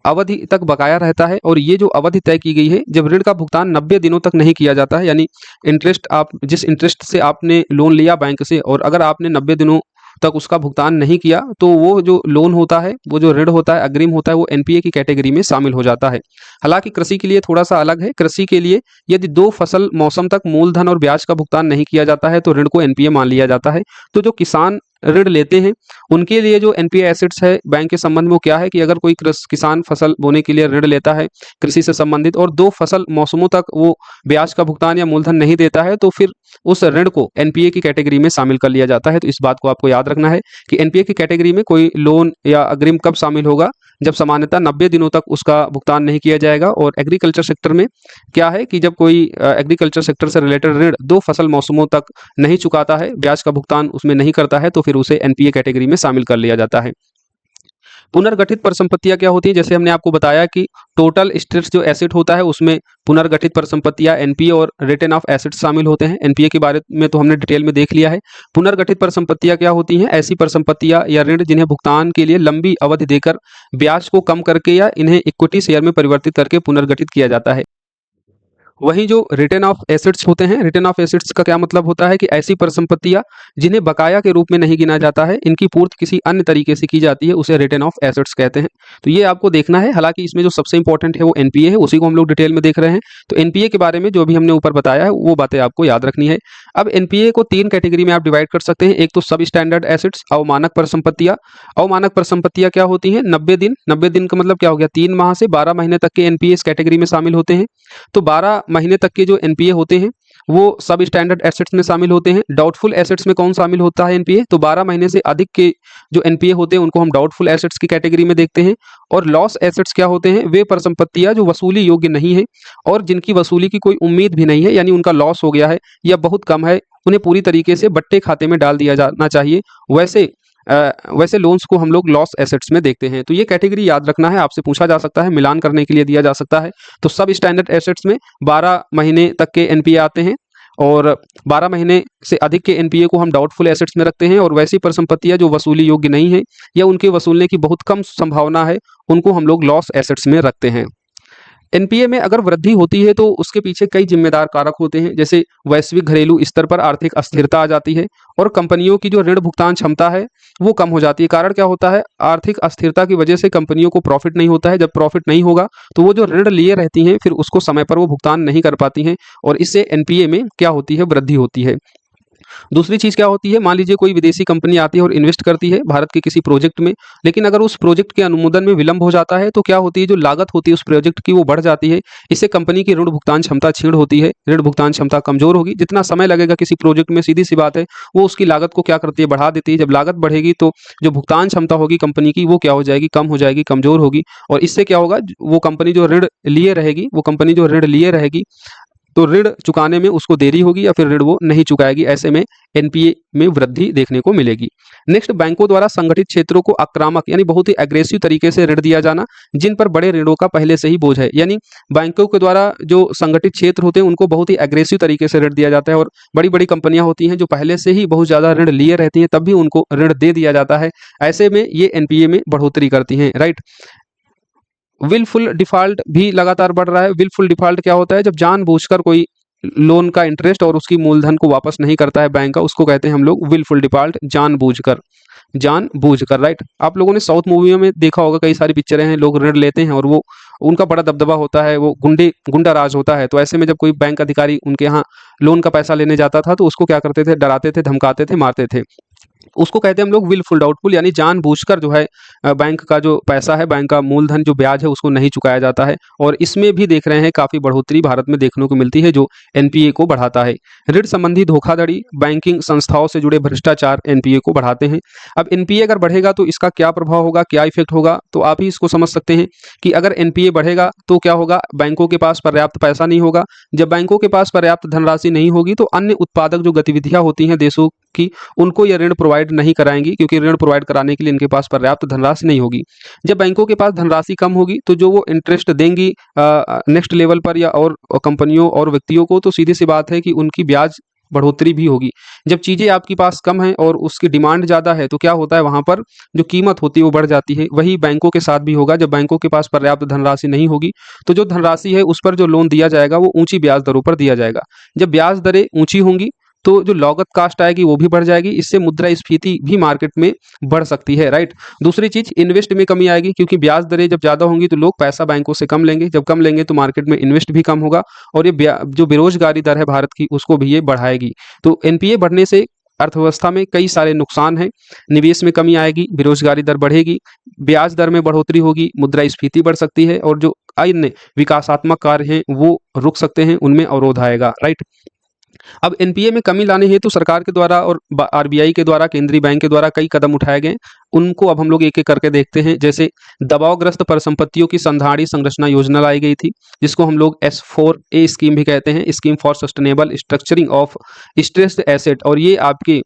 अवधि तक बकाया रहता है, और ये जो अवधि तय की गई है जब ऋण का भुगतान 90 दिनों तक नहीं किया जाता है। यानी इंटरेस्ट, आप जिस इंटरेस्ट से आपने लोन लिया बैंक से और अगर आपने 90 दिनों तक उसका भुगतान नहीं किया तो वो जो लोन होता है, वो जो ऋण होता है, अग्रिम होता है, वो एनपीए की कैटेगरी में शामिल हो जाता है। हालांकि कृषि के लिए थोड़ा सा अलग है। कृषि के लिए यदि 2 फसल मौसम तक मूलधन और ब्याज का भुगतान नहीं किया जाता है तो ऋण को एनपीए मान लिया जाता है। तो जो किसान ऋण लेते हैं उनके लिए जो एनपीए एसेट्स है बैंक के संबंध में वो क्या है कि अगर कोई किसान फसल बोने के लिए ऋण लेता है कृषि से संबंधित और 2 फसल मौसमों तक वो ब्याज का भुगतान या मूलधन नहीं देता है तो फिर उस ऋण को एनपीए की कैटेगरी में शामिल कर लिया जाता है। तो इस बात को आपको याद रखना है कि एनपीए की कैटेगरी में कोई लोन या अग्रिम कब शामिल होगा? जब सामान्यतः 90 दिनों तक उसका भुगतान नहीं किया जाएगा। और एग्रीकल्चर सेक्टर में क्या है कि जब कोई एग्रीकल्चर सेक्टर से रिलेटेड ऋण 2 फसल मौसमों तक नहीं चुकाता है, ब्याज का भुगतान उसमें नहीं करता है, तो फिर उसे एनपीए कैटेगरी में शामिल कर लिया जाता है। पुनर्गठित परिसंपत्तियां क्या होती है? जैसे हमने आपको बताया कि टोटल स्ट्रेस जो एसेट होता है उसमें पुनर्गठित परिसंपत्तियां एनपीए और रिटर्न ऑफ एसेट्स शामिल होते हैं। एनपीए के बारे में तो हमने डिटेल में देख लिया है। पुनर्गठित परिसंपत्तियां क्या होती हैं? ऐसी परिसंपत्तियां या ऋण जिन्हें भुगतान के लिए लंबी अवधि देकर ब्याज को कम करके या इन्हें इक्विटी शेयर में परिवर्तित करके पुनर्गठित किया जाता है। वहीं जो रिटर्न ऑफ एसेट्स होते हैं, रिटर्न ऑफ एसेट्स का क्या मतलब होता है कि ऐसी परिसंपत्तियां जिन्हें बकाया के रूप में नहीं गिना जाता है, इनकी पूर्ति किसी अन्य तरीके से की जाती है, उसे रिटर्न ऑफ एसेट्स कहते हैं। तो ये आपको देखना है। हालांकि इसमें जो सबसे इंपॉर्टेंट है वो एनपीए है, उसी को हम लोग डिटेल में देख रहे हैं। तो एनपीए के बारे में जो भी हमने ऊपर बताया है वो बातें आपको याद रखनी है। अब एनपीए को 3 कैटेगरी में आप डिवाइड कर सकते हैं। एक तो सब स्टैंडर्ड एसेट्स, अवमानक परिसंपत्तियां। अवमानक परिसंपत्तियां क्या होती हैं? 90 दिन। 90 दिन का मतलब क्या हो गया? 3 माह से 12 महीने तक के एनपीए इस कैटेगरी में शामिल होते हैं। तो 12 महीने तक के जो एनपीए होते हैं वो सब स्टैंडर्ड एसेट्स में शामिल होते हैं। डाउटफुल एसेट्स में कौन शामिल होता है? एनपीए। तो 12 महीने से अधिक के जो एनपीए होते हैं उनको हम डाउटफुल एसेट्स की कैटेगरी में देखते हैं। और लॉस एसेट्स क्या होते हैं? वे परिसंपत्तियां जो वसूली योग्य नहीं है और जिनकी वसूली की कोई उम्मीद भी नहीं है, यानी उनका लॉस हो गया है या बहुत कम है, उन्हें पूरी तरीके से बट्टे खाते में डाल दिया जाना चाहिए। वैसे लोन्स को हम लोग लॉस एसेट्स में देखते हैं। तो ये कैटेगरी याद रखना है, आपसे पूछा जा सकता है, मिलान करने के लिए दिया जा सकता है। तो सब स्टैंडर्ड एसेट्स में 12 महीने तक के एनपीए आते हैं और 12 महीने से अधिक के एनपीए को हम डाउटफुल एसेट्स में रखते हैं। और वैसी परिसंपत्तियां जो वसूली योग्य नहीं है या उनके वसूलने की बहुत कम संभावना है, उनको हम लोग लॉस एसेट्स में रखते हैं। एनपीए में अगर वृद्धि होती है तो उसके पीछे कई जिम्मेदार कारक होते हैं, जैसे वैश्विक घरेलू स्तर पर आर्थिक अस्थिरता आ जाती है और कंपनियों की जो ऋण भुगतान क्षमता है वो कम हो जाती है। कारण क्या होता है? आर्थिक अस्थिरता की वजह से कंपनियों को प्रॉफिट नहीं होता है। जब प्रॉफिट नहीं होगा तो वो जो ऋण लिए रहती हैं फिर उसको समय पर वो भुगतान नहीं कर पाती हैं और इससे एनपीए में क्या होती है? वृद्धि होती है। दूसरी चीज़ क्या होती है, मान लीजिए कोई विदेशी कंपनी आती है और इन्वेस्ट करती है भारत के किसी प्रोजेक्ट में, लेकिन अगर उस प्रोजेक्ट के अनुमोदन में विलंब हो जाता है तो क्या होती है, जो लागत होती है उस प्रोजेक्ट की वो बढ़ जाती है। इससे कंपनी की ऋण भुगतान क्षमता क्षीण होती है, ऋण भुगतान क्षमता कमजोर होगी। जितना समय लगेगा किसी प्रोजेक्ट में, सीधी सी बात है, वो उसकी लागत को क्या करती है, बढ़ा देती है। जब लागत बढ़ेगी तो जो भुगतान क्षमता होगी कंपनी की वो क्या हो जाएगी, कम हो जाएगी, कमजोर होगी। और इससे क्या होगा, वो कंपनी जो ऋण लिए रहेगी, वो कंपनी जो ऋण लिए रहेगी तो ऋण चुकाने में उसको देरी होगी या फिर ऋण वो नहीं चुकाएगी। ऐसे में एनपीए में वृद्धि देखने को मिलेगी। नेक्स्ट, बैंकों द्वारा संगठित क्षेत्रों को आक्रामक यानी बहुत ही एग्रेसिव तरीके से ऋण दिया जाना, जिन पर बड़े ऋणों का पहले से ही बोझ है। यानी बैंकों के द्वारा जो संगठित क्षेत्र होते हैं उनको बहुत ही एग्रेसिव तरीके से ऋण दिया जाता है, और बड़ी बड़ी कंपनियां होती हैं जो पहले से ही बहुत ज्यादा ऋण लिए रहती हैं, तब भी उनको ऋण दे दिया जाता है। ऐसे में ये एनपीए में बढ़ोतरी करती हैं, राइट। विलफुल डिफॉल्ट भी लगातार बढ़ रहा है। विलफुल डिफॉल्ट क्या होता है, जब जानबूझकर कोई लोन का इंटरेस्ट और उसकी मूलधन को वापस नहीं करता है बैंक का, उसको कहते हैं हम लोग विलफुल डिफॉल्ट, जानबूझकर, जानबूझकर, राइट। आप लोगों ने साउथ मूवियों में देखा होगा, कई सारी पिक्चरें हैं, लोग ऋण लेते हैं और वो उनका बड़ा दबदबा होता है, वो गुंडा राज होता है। तो ऐसे में जब कोई बैंक अधिकारी उनके यहाँ लोन का पैसा लेने जाता था तो उसको क्या करते थे, डराते थे, धमकाते थे, मारते थे। उसको कहते हैं हम लोग विलफुल डाउटफुल, यानी जानबूझकर जो है बैंक का जो पैसा है, बैंक का मूलधन जो ब्याज है उसको नहीं चुकाया जाता है। और इसमें भी देख रहे हैं काफी बढ़ोतरी भारत में देखने को मिलती है, जो एनपीए को बढ़ाता है। ऋण संबंधी धोखाधड़ी, बैंकिंग संस्थाओं से जुड़े भ्रष्टाचार एनपीए को बढ़ाते हैं। अब एनपीए अगर बढ़ेगा तो इसका क्या प्रभाव होगा, क्या इफेक्ट होगा, तो आप ही इसको समझ सकते हैं कि अगर एनपीए बढ़ेगा तो क्या होगा, बैंकों के पास पर्याप्त पैसा नहीं होगा। जब बैंकों के पास पर्याप्त धनराशि नहीं होगी तो अन्य उत्पादक जो गतिविधियां होती हैं देशों की, उनको ये ऋण प्रोवाइड नहीं कराएंगी, क्योंकि ऋण प्रोवाइड कराने के लिए इनके पास पर्याप्त धनराशि नहीं होगी। जब बैंकों के पास धनराशि कम होगी तो जो वो इंटरेस्ट देंगी नेक्स्ट लेवल पर या और कंपनियों और व्यक्तियों को, तो सीधी सी बात है कि उनकी ब्याज बढ़ोतरी भी होगी। जब चीजें आपके पास कम है और उसकी डिमांड ज्यादा है तो क्या होता है, वहां पर जो कीमत होती है वो बढ़ जाती है। वही बैंकों के साथ भी होगा, जब बैंकों के पास पर्याप्त धनराशि नहीं होगी तो जो धनराशि है उस पर जो लोन दिया जाएगा वो ऊंची ब्याज दरों पर दिया जाएगा। जब ब्याज दरें ऊंची होंगी तो जो लागत कास्ट आएगी वो भी बढ़ जाएगी। इससे मुद्रास्फीति भी मार्केट में बढ़ सकती है, राइट। दूसरी चीज, इन्वेस्ट में कमी आएगी, क्योंकि ब्याज दरें जब ज्यादा होंगी तो लोग पैसा बैंकों से कम लेंगे, जब कम लेंगे तो मार्केट में इन्वेस्ट भी कम होगा, और ये जो बेरोजगारी दर है भारत की उसको भी ये बढ़ाएगी। तो एनपीए बढ़ने से अर्थव्यवस्था में कई सारे नुकसान हैं। निवेश में कमी आएगी, बेरोजगारी दर बढ़ेगी, ब्याज दर में बढ़ोतरी होगी, मुद्रास्फीति बढ़ सकती है, और जो अन्य विकासात्मक कार्य हैं वो रुक सकते हैं, उनमें अवरोध आएगा, राइट। अब एनपीए में कमी लाने हेतु सरकार के द्वारा और आरबीआई के द्वारा, केंद्रीय बैंक के द्वारा कई कदम उठाए गए। उनको अब हम लोग एक एक करके देखते हैं। जैसे दबावग्रस्त परिसंपत्तियों की संधारणी संरचना योजना लाई गई थी, जिसको हम लोग S4A स्कीम भी कहते हैं, scheme for sustainable structuring of stressed asset. और ये आपके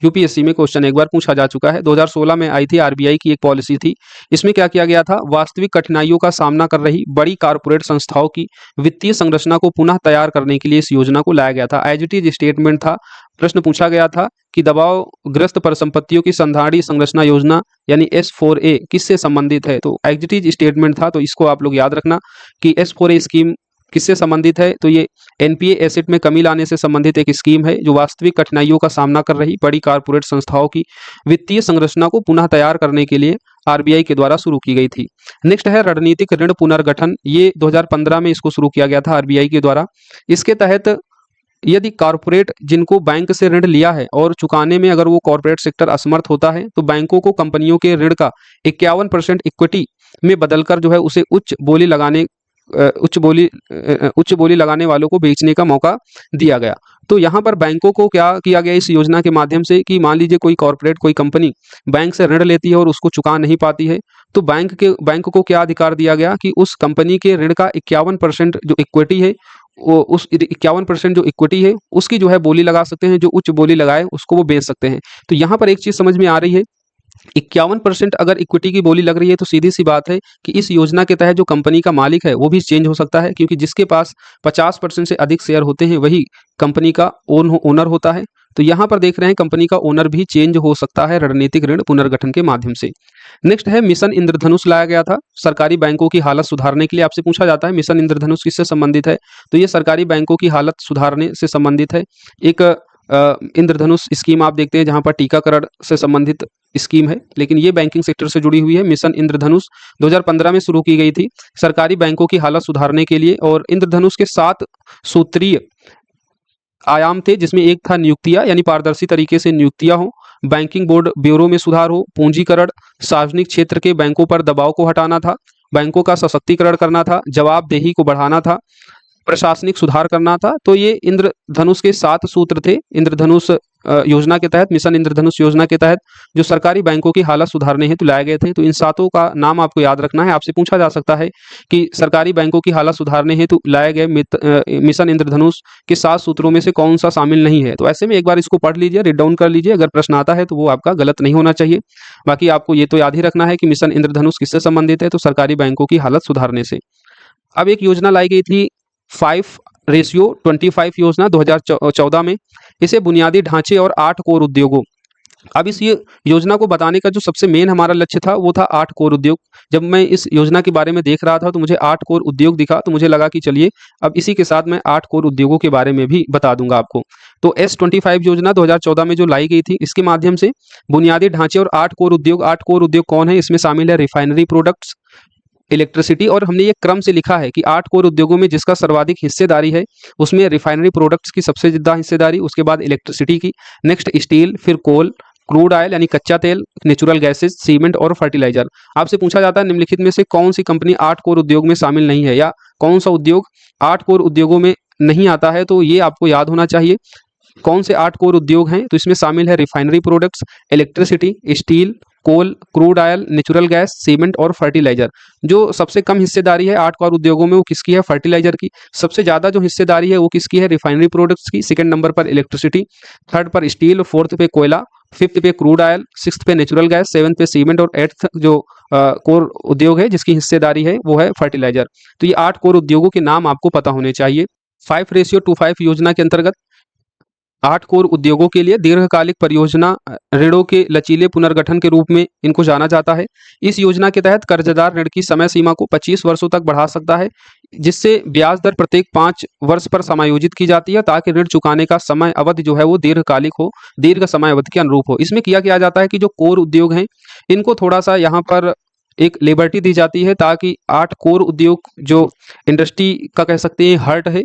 यूपीएससी में क्वेश्चन एक बार पूछा जा चुका है। 2016 में आई थी, आरबीआई की एक पॉलिसी थी। इसमें क्या किया गया था, वास्तविक कठिनाइयों का सामना कर रही बड़ी कारपोरेट संस्थाओं की वित्तीय संरचना को पुनः तैयार करने के लिए इस योजना को लाया गया था। एज इट इज स्टेटमेंट था, प्रश्न पूछा गया था कि दबावग्रस्त परिसंपत्तियों की संधारणी संरचना योजना यानी S4A किससे संबंधित है। तो एज इट इज स्टेटमेंट था, तो इसको आप लोग याद रखना कि S4A स्कीम किससे संबंधित है। तो ये एनपीए एसेट में कमी लाने से संबंधित एक स्कीम है, जो वास्तविक कठिनाइयों का सामना कर रही बड़ी कारपोरेट संस्थाओं की वित्तीय संरचना को पुनः तैयार करने के लिए आरबीआई के द्वारा शुरू की गई थी। नेक्स्ट है रणनीतिक ऋण पुनर्गठन। ये 2015 में इसको शुरू किया गया था आरबीआई के द्वारा। इसके तहत यदि कॉरपोरेट जिनको बैंक से ऋण लिया है और चुकाने में अगर वो कॉरपोरेट सेक्टर असमर्थ होता है, तो बैंकों को कंपनियों के ऋण का 51% इक्विटी में बदलकर जो है उसे उच्च बोली लगाने वालों को बेचने का मौका दिया गया। तो यहाँ पर बैंकों को क्या किया गया इस योजना के माध्यम से कि मान लीजिए कोई कंपनी बैंक से ऋण लेती है और उसको चुका नहीं पाती है, तो बैंक को क्या अधिकार दिया गया कि उस कंपनी के ऋण का 51% जो इक्विटी है, वो उस 51% जो इक्विटी है उसकी जो है बोली लगा सकते हैं। जो उच्च बोली लगाए उसको वो बेच सकते हैं। तो यहाँ पर एक चीज समझ में आ रही है, 51% अगर इक्विटी की बोली लग रही है तो सीधी सी बात है कि इस योजना के तहत जो कंपनी का मालिक है वो भी चेंज हो सकता है, क्योंकि जिसके पास 50% से अधिक शेयर होते हैं वही कंपनी का ओनर होता है। तो यहाँ पर देख रहे हैं कंपनी का ओनर भी चेंज हो सकता है रणनीतिक ऋण पुनर्गठन के माध्यम से। नेक्स्ट है मिशन इंद्रधनुष लाया गया था सरकारी बैंकों की हालत सुधारने के लिए। आपसे पूछा जाता है मिशन इंद्रधनुष किससे संबंधित है, तो ये सरकारी बैंकों की हालत सुधारने से संबंधित है। एक इंद्रधनुष स्कीम आप देखते हैं जहां पर टीकाकरण से संबंधित स्कीम है, लेकिन ये बैंकिंग सेक्टर से जुड़ी हुई है। मिशन इंद्रधनुष 2015 में शुरू की गई थी सरकारी बैंकों की हालत सुधारने के लिए, और इंद्रधनुष के 7 सूत्रीय आयाम थे, जिसमें एक था नियुक्तियां यानी पारदर्शी तरीके से नियुक्तियां हो, बैंकिंग बोर्ड ब्यूरो में सुधार हो, पूंजीकरण, सार्वजनिक क्षेत्र के बैंकों पर दबाव को हटाना था, बैंकों का सशक्तिकरण करना था, जवाबदेही को बढ़ाना था, प्रशासनिक सुधार करना था। तो ये इंद्रधनुष के 7 सूत्र थे। इंद्रधनुष योजना के तहत, मिशन इंद्रधनुष योजना के तहत जो सरकारी बैंकों की हालत सुधारने हेतु लाए गए थे। तो इन सातों का नाम आपको याद रखना है। आपसे पूछा जा सकता है कि सरकारी बैंकों की हालत सुधारने हेतु लाए गए मिशन इंद्रधनुष के 7 सूत्रों में से कौन सा शामिल नहीं है। तो ऐसे में एक बार इसको पढ़ लीजिए, रीड डाउन कर लीजिए। अगर प्रश्न आता है तो वो आपका गलत नहीं होना चाहिए। बाकी आपको ये तो याद ही रखना है कि मिशन इंद्रधनुष किससे संबंधित है, तो सरकारी बैंकों की हालत सुधारने से। अब एक योजना लाई गई थी 5:25 योजना 2014 में। इसे बुनियादी ढांचे और 8 कोर उद्योगों, अब इस ये योजना को बताने का जो सबसे मेन हमारा लक्ष्य था वो था 8 कोर उद्योग। जब मैं इस योजना के बारे में देख रहा था तो मुझे 8 कोर उद्योग दिखा, तो मुझे लगा कि चलिए अब इसी के साथ मैं 8 कोर उद्योगों के बारे में भी बता दूंगा आपको। तो S25 योजना 2014 में जो लाई गई थी, इसके माध्यम से बुनियादी ढांचे और 8 कोर उद्योग, 8 कोर उद्योग कौन है, इसमें शामिल है रिफाइनरी प्रोडक्ट्स, इलेक्ट्रिसिटी, और हमने ये क्रम से लिखा है कि 8 कोर उद्योगों में जिसका सर्वाधिक हिस्सेदारी है उसमें रिफाइनरी प्रोडक्ट्स की सबसे ज्यादा हिस्सेदारी, उसके बाद इलेक्ट्रिसिटी की, नेक्स्ट स्टील, फिर कोल, क्रूड ऑयल यानी कच्चा तेल, नेचुरल गैसेज, सीमेंट और फर्टिलाइजर। आपसे पूछा जाता है निम्नलिखित में से कौन सी कंपनी 8 कोर उद्योग में शामिल नहीं है, या कौन सा उद्योग 8 कोर उद्योगों में नहीं आता है। तो ये आपको याद होना चाहिए कौन से 8 कोर उद्योग हैं। तो इसमें शामिल है refinery products, electricity, steel, coal, crude oil, natural gas, cement और फर्टिलाइजर। जो सबसे कम हिस्सेदारी है 8 कोर उद्योगों में वो किसकी है, फर्टिलाइजर की। सबसे ज्यादा जो हिस्सेदारी है वो किसकी है, रिफाइनरी प्रोडक्ट्स की। सेकंड नंबर पर इलेक्ट्रिसिटी, थर्ड पर स्टील, फोर्थ पे कोयला, फिफ्थ पे क्रूड ऑयल, सिक्स्थ पे नेचुरल गैस, सेवंथ पे सीमेंट और एट्थ जो कोर उद्योग है जिसकी हिस्सेदारी है वो है फर्टिलाइजर। तो ये 8 कोर उद्योगों के नाम आपको पता होने चाहिए। 5:25 योजना के अंतर्गत 8 कोर उद्योगों के लिए दीर्घकालिक परियोजना ऋणों के लचीले पुनर्गठन के रूप में इनको जाना जाता है। इस योजना के तहत कर्जदार ऋण की समय सीमा को 25 वर्षों तक बढ़ा सकता है, जिससे ब्याज दर प्रत्येक 5 वर्ष पर समायोजित की जाती है, ताकि ऋण चुकाने का समय अवधि जो है वो दीर्घकालिक हो, दीर्घ समय अवधि के अनुरूप हो। इसमें किया जाता है कि जो कोर उद्योग हैं इनको थोड़ा सा यहाँ पर एक लिबर्टी दी जाती है, ताकि 8 कोर उद्योग जो इंडस्ट्री का कह सकते हैं हार्ट है,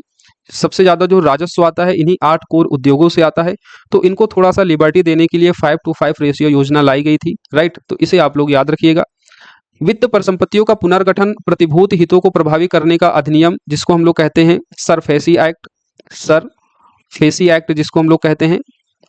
सबसे ज्यादा जो राजस्व आता है इन्हीं 8 कोर उद्योगों से आता है। तो इनको थोड़ा सा लिबर्टी देने के लिए 5:5 रेशियो योजना लाई गई थी, राइट। तो इसे आप लोग याद रखिएगा। वित्त परिसंपत्तियों का पुनर्गठन प्रतिभूति हितों को प्रभावी करने का अधिनियम, जिसको हम लोग कहते हैं सरफेसी एक्ट, सरफेसी एक्ट जिसको हम लोग कहते हैं,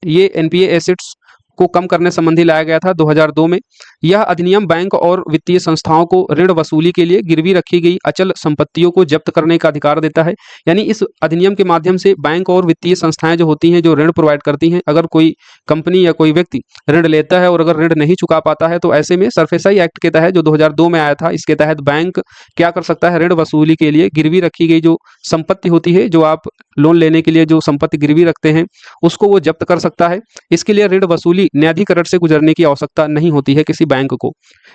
ये एनपीए एसेट्स को कम करने संबंधी लाया गया था 2002 में। यह अधिनियम बैंक और वित्तीय संस्थाओं को ऋण वसूली के लिए गिरवी रखी गई अचल संपत्तियों को जब्त करने का अधिकार देता है। यानी इस अधिनियम के माध्यम से बैंक और वित्तीय संस्थाएं जो होती हैं, जो ऋण प्रोवाइड करती हैं, अगर कोई कंपनी या कोई व्यक्ति ऋण लेता है और अगर ऋण नहीं चुका पाता है, तो ऐसे में सरफेसाई एक्ट के तहत जो 2002 में आया था, इसके तहत बैंक क्या कर सकता है, ऋण वसूली के लिए गिरवी रखी गई जो संपत्ति होती है, जो आप लोन लेने के लिए जो संपत्ति गिरवी रखते हैं, उसको वो जब्त कर सकता है। इसके लिए ऋण वसूली न्यायाधिकरण से गुजरने की आवश्यकता नहीं होती है किसी बैंक को।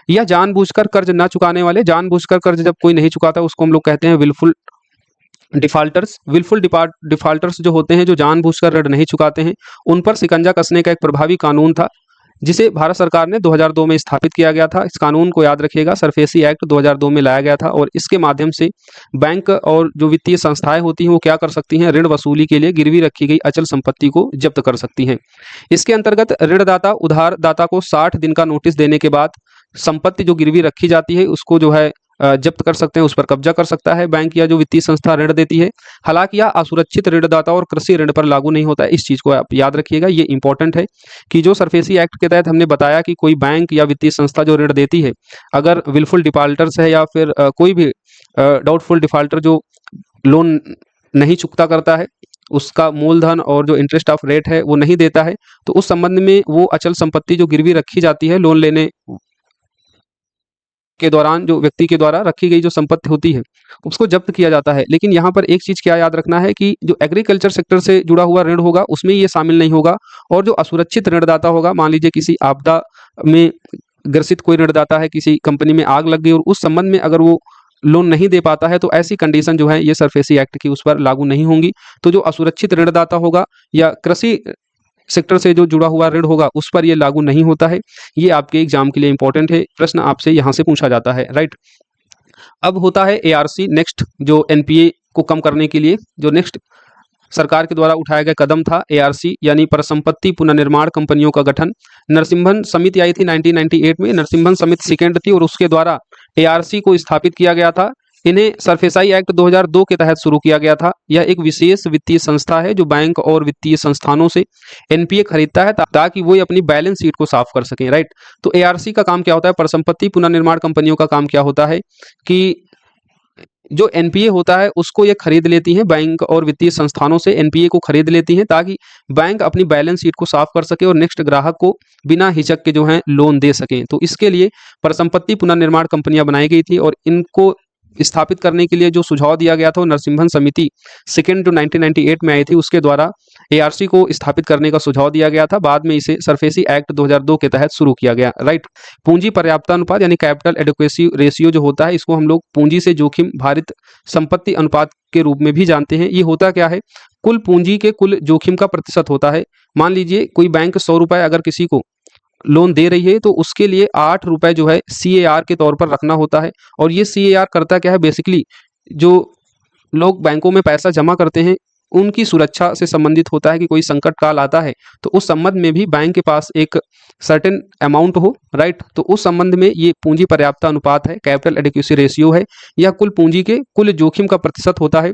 या जानबूझकर कर्ज न चुकाने वाले, जानबूझकर कर्ज जब कोई नहीं चुकाता उसको हम लोग कहते हैं विलफुल डिफाल्टर्स। विलफुल डिफाल्टर्स जो होते हैं, जो जानबूझकर ऋण नहीं चुकाते हैं, उन पर शिकंजा कसने का एक प्रभावी कानून था, जिसे भारत सरकार ने 2002 में स्थापित किया गया था। इस कानून को याद रखिएगा, सरफेसी एक्ट 2002 में लाया गया था, और इसके माध्यम से बैंक और जो वित्तीय संस्थाएं होती हैं वो क्या कर सकती हैं, ऋण वसूली के लिए गिरवी रखी गई अचल संपत्ति को जब्त कर सकती हैं। इसके अंतर्गत ऋणदाता उधारदाता को 60 दिन का नोटिस देने के बाद संपत्ति जो गिरवी रखी जाती है उसको जो है जब्त कर सकते हैं, उस पर कब्जा कर सकता है बैंक या जो वित्तीय संस्था ऋण देती है। हालांकि यह असुरक्षित ऋणदाता और कृषि ऋण पर लागू नहीं होता है। इस चीज को आप याद रखिएगा, ये इंपॉर्टेंट है कि जो सरफेसी एक्ट के तहत हमने बताया कि कोई बैंक या वित्तीय संस्था जो ऋण देती है, अगर विलफुल डिफाल्टर्स है या फिर कोई भी डाउटफुल डिफाल्टर जो लोन नहीं चुकता करता है, उसका मूलधन और जो इंटरेस्ट ऑफ रेट है वो नहीं देता है, तो उस संबंध में वो अचल संपत्ति जो गिरवी रखी जाती है लोन लेने के दौरान, जो व्यक्ति के द्वारा रखी गई जो संपत्ति होती है उसको जब्त किया जाता है। लेकिन यहाँ पर एक चीज क्या याद रखना है कि जो एग्रीकल्चर सेक्टर से जुड़ा हुआ ऋण होगा उसमें ये शामिल नहीं होगा, और जो असुरक्षित ऋणदाता होगा, मान लीजिए किसी आपदा में ग्रसित कोई ऋणदाता है, किसी कंपनी में आग लग गई और उस संबंध में अगर वो लोन नहीं दे पाता है, तो ऐसी कंडीशन जो है ये सरफेसी एक्ट की उस पर लागू नहीं होंगी। तो जो असुरक्षित ऋणदाता होगा या कृषि सेक्टर से जो जुड़ा हुआ ऋण होगा उस पर ये लागू नहीं होता है। ये आपके एग्जाम के लिए इंपॉर्टेंट है, प्रश्न आपसे यहाँ से पूछा जाता है, राइट। अब होता है एआरसी नेक्स्ट, जो एनपीए को कम करने के लिए जो नेक्स्ट सरकार के द्वारा उठाया गया कदम था एआरसी यानी परिसंपत्ति पुनर्निर्माण कंपनियों का गठन। नरसिम्हन समिति आई थी 1998 में, नरसिम्हन समिति सेकेंड थी और उसके द्वारा एआरसी को स्थापित किया गया था। इन्हें सरफेसाई एक्ट 2002 के तहत शुरू किया गया था। यह एक विशेष वित्तीय संस्था है जो बैंक और वित्तीय संस्थानों से एनपीए खरीदता है ताकि वो अपनी बैलेंस शीट को साफ कर सकें, राइट। तो एआरसी का काम क्या होता है, परिसंपत्ति पुनर्निर्माण कंपनियों का काम क्या होता है कि जो एनपीए होता है उसको ये खरीद लेती हैं, बैंक और वित्तीय संस्थानों से एनपीए को खरीद लेती हैं ताकि बैंक अपनी बैलेंस शीट को साफ कर सके और नेक्स्ट ग्राहक को बिना हिचक के जो है लोन दे सकें। तो इसके लिए परिसंपत्ति पुनर्निर्माण कंपनियां बनाई गई थी और इनको स्थापित करने के लिए जो सुझाव दिया गया था वो नरसिम्हन समिति सेकेंड जो 1998 में आई थी उसके द्वारा एआरसी को स्थापित करने का सुझाव दिया गया था। बाद में इसे सरफेसी एक्ट 2002 के तहत शुरू किया गया, राइट। पूंजी पर्याप्ता अनुपात यानी कैपिटल एडिक्वेसी रेशियो जो होता है, इसको हम लोग पूंजी से जोखिम भारित संपत्ति अनुपात के रूप में भी जानते हैं। ये होता क्या है, कुल पूंजी के कुल जोखिम का प्रतिशत होता है। मान लीजिए कोई बैंक 100 रुपए अगर किसी को लोन दे रही है तो उसके लिए 8 रुपए जो है सीएआर के तौर पर रखना होता है। और ये सीएआर करता क्या है, बेसिकली जो लोग बैंकों में पैसा जमा करते हैं उनकी सुरक्षा से संबंधित होता है कि कोई संकट काल आता है तो उस संबंध में भी बैंक के पास एक सर्टेन अमाउंट हो, राइट। तो उस संबंध में ये पूंजी पर्याप्ता अनुपात है, कैपिटल एडिक्वेसी रेशियो है। यह कुल पूंजी के कुल जोखिम का प्रतिशत होता है।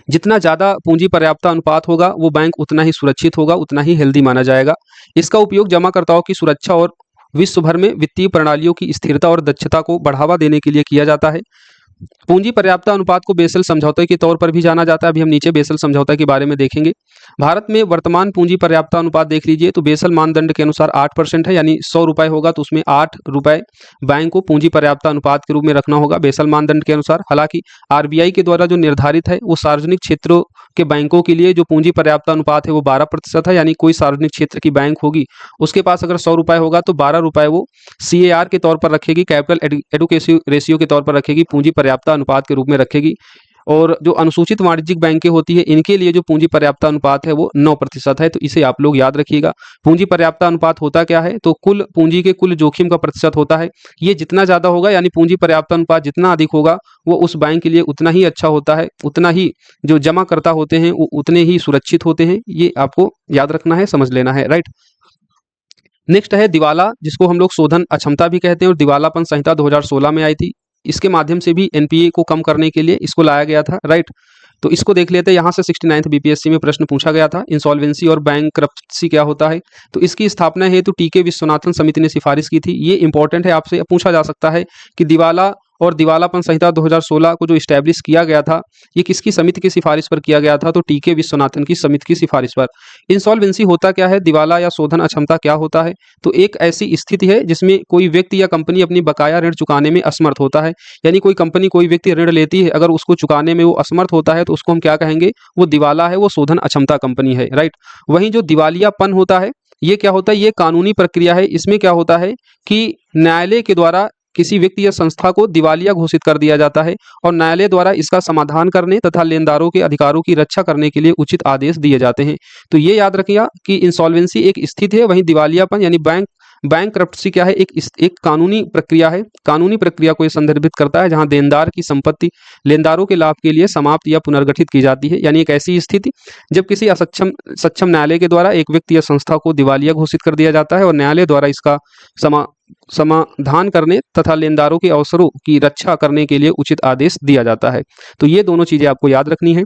जितना ज़्यादा पूंजी पर्याप्ता अनुपात होगा वो बैंक उतना ही सुरक्षित होगा, उतना ही हेल्दी माना जाएगा। इसका उपयोग जमाकर्ताओं की सुरक्षा और विश्व भर में वित्तीय प्रणालियों की स्थिरता और दक्षता को बढ़ावा देने के लिए किया जाता है। पूंजी पर्याप्ता अनुपात को बेसल समझौते के तौर पर भी जाना जाता है। अभी हम नीचे बेसल समझौता के बारे में देखेंगे। भारत में वर्तमान पूंजी पर्याप्ता अनुपात देख लीजिए तो बेसल मानदंड के अनुसार 8% है, यानी 100 रुपए होगा तो उसमें 8 रुपए बैंक को पूंजी पर्याप्ता अनुपात के रूप में रखना होगा बेसल मानदंड के अनुसार। हालांकि आरबीआई के द्वारा जो निर्धारित है वो सार्वजनिक क्षेत्रों के बैंकों के लिए जो पूंजी पर्याप्ता अनुपात है वो 12% है, यानी कोई सार्वजनिक क्षेत्र की बैंक होगी उसके पास अगर 100 रुपए होगा तो 12 रुपए वो सीएआर के तौर पर रखेगी, कैपिटल एडुकेसी रेशियो के तौर पर रखेगी, पूंजी पर्याप्ता अनुपात के रूप में रखेगी। और जो अनुसूचित वाणिज्यिक बैंकें होती है इनके लिए जो पूंजी पर्याप्ता अनुपात है वो 9% है। तो इसे आप लोग याद रखिएगा। पूंजी पर्याप्ता अनुपात होता क्या है, तो कुल पूंजी के कुल जोखिम का प्रतिशत होता है। ये जितना ज्यादा होगा यानी पूंजी पर्याप्ता अनुपात जितना अधिक होगा वो उस बैंक के लिए उतना ही अच्छा होता है, उतना ही जो जमाकर्ता होते हैं वो उतने ही सुरक्षित होते हैं। ये आपको याद रखना है, समझ लेना है, राइट। नेक्स्ट है दिवाला, जिसको हम लोग शोधन अक्षमता भी कहते हैं और दिवालापन संहिता 2016 में आई थी। इसके माध्यम से भी एनपीए को कम करने के लिए इसको लाया गया था, राइट। तो इसको देख लेते हैं। यहाँ से 69th बीपीएससी में प्रश्न पूछा गया था, इंसॉल्वेंसी और बैंकरप्सी क्या होता है। तो इसकी स्थापना हेतु टीके विश्वनाथन समिति ने सिफारिश की थी। ये इंपॉर्टेंट है, आपसे पूछा जा सकता है कि दिवाला और दिवालापन संहिता 2016 को जो इस्टेब्लिश किया गया था ये किसकी समिति की सिफारिश पर किया गया था, तो टीके विश्वनाथन की समिति की सिफारिश पर। इंसॉल्वेंसी होता क्या है, दिवाला या शोधन अक्षमता क्या होता है, तो एक ऐसी स्थिति है जिसमें कोई व्यक्ति या कंपनी अपनी बकाया ऋण चुकाने में असमर्थ होता है। यानी कोई कंपनी कोई व्यक्ति ऋण लेती है, अगर उसको चुकाने में वो असमर्थ होता है तो उसको हम क्या कहेंगे, वो दिवाला है, वो शोधन अक्षमता कंपनी है, राइट। वहीं जो दिवालियापन होता है ये क्या होता है, ये कानूनी प्रक्रिया है। इसमें क्या होता है कि न्यायालय के द्वारा किसी व्यक्ति या संस्था को दिवालिया घोषित कर दिया जाता है और न्यायालय द्वारा इसका समाधान करने तथा लेनदारों के अधिकारों की रक्षा करने के लिए उचित आदेश दिए जाते हैं। तो ये याद रखिएगा कि इंसॉल्वेंसी एक स्थिति है, वहीं दिवालियापन यानी बैंकरप्सी क्या है, एक कानूनी प्रक्रिया है। कानूनी प्रक्रिया को यह संदर्भित करता है जहां देनदार की संपत्ति लेनदारों के लाभ के लिए समाप्त या पुनर्गठित की जाती है। यानी एक ऐसी स्थिति जब किसी सक्षम न्यायालय के द्वारा एक व्यक्ति या संस्था को दिवालिया घोषित कर दिया जाता है और न्यायालय द्वारा इसका समाधान करने तथा लेनदारों के अवसरों की रक्षा करने के लिए उचित आदेश दिया जाता है। तो ये दोनों चीजें आपको याद रखनी है।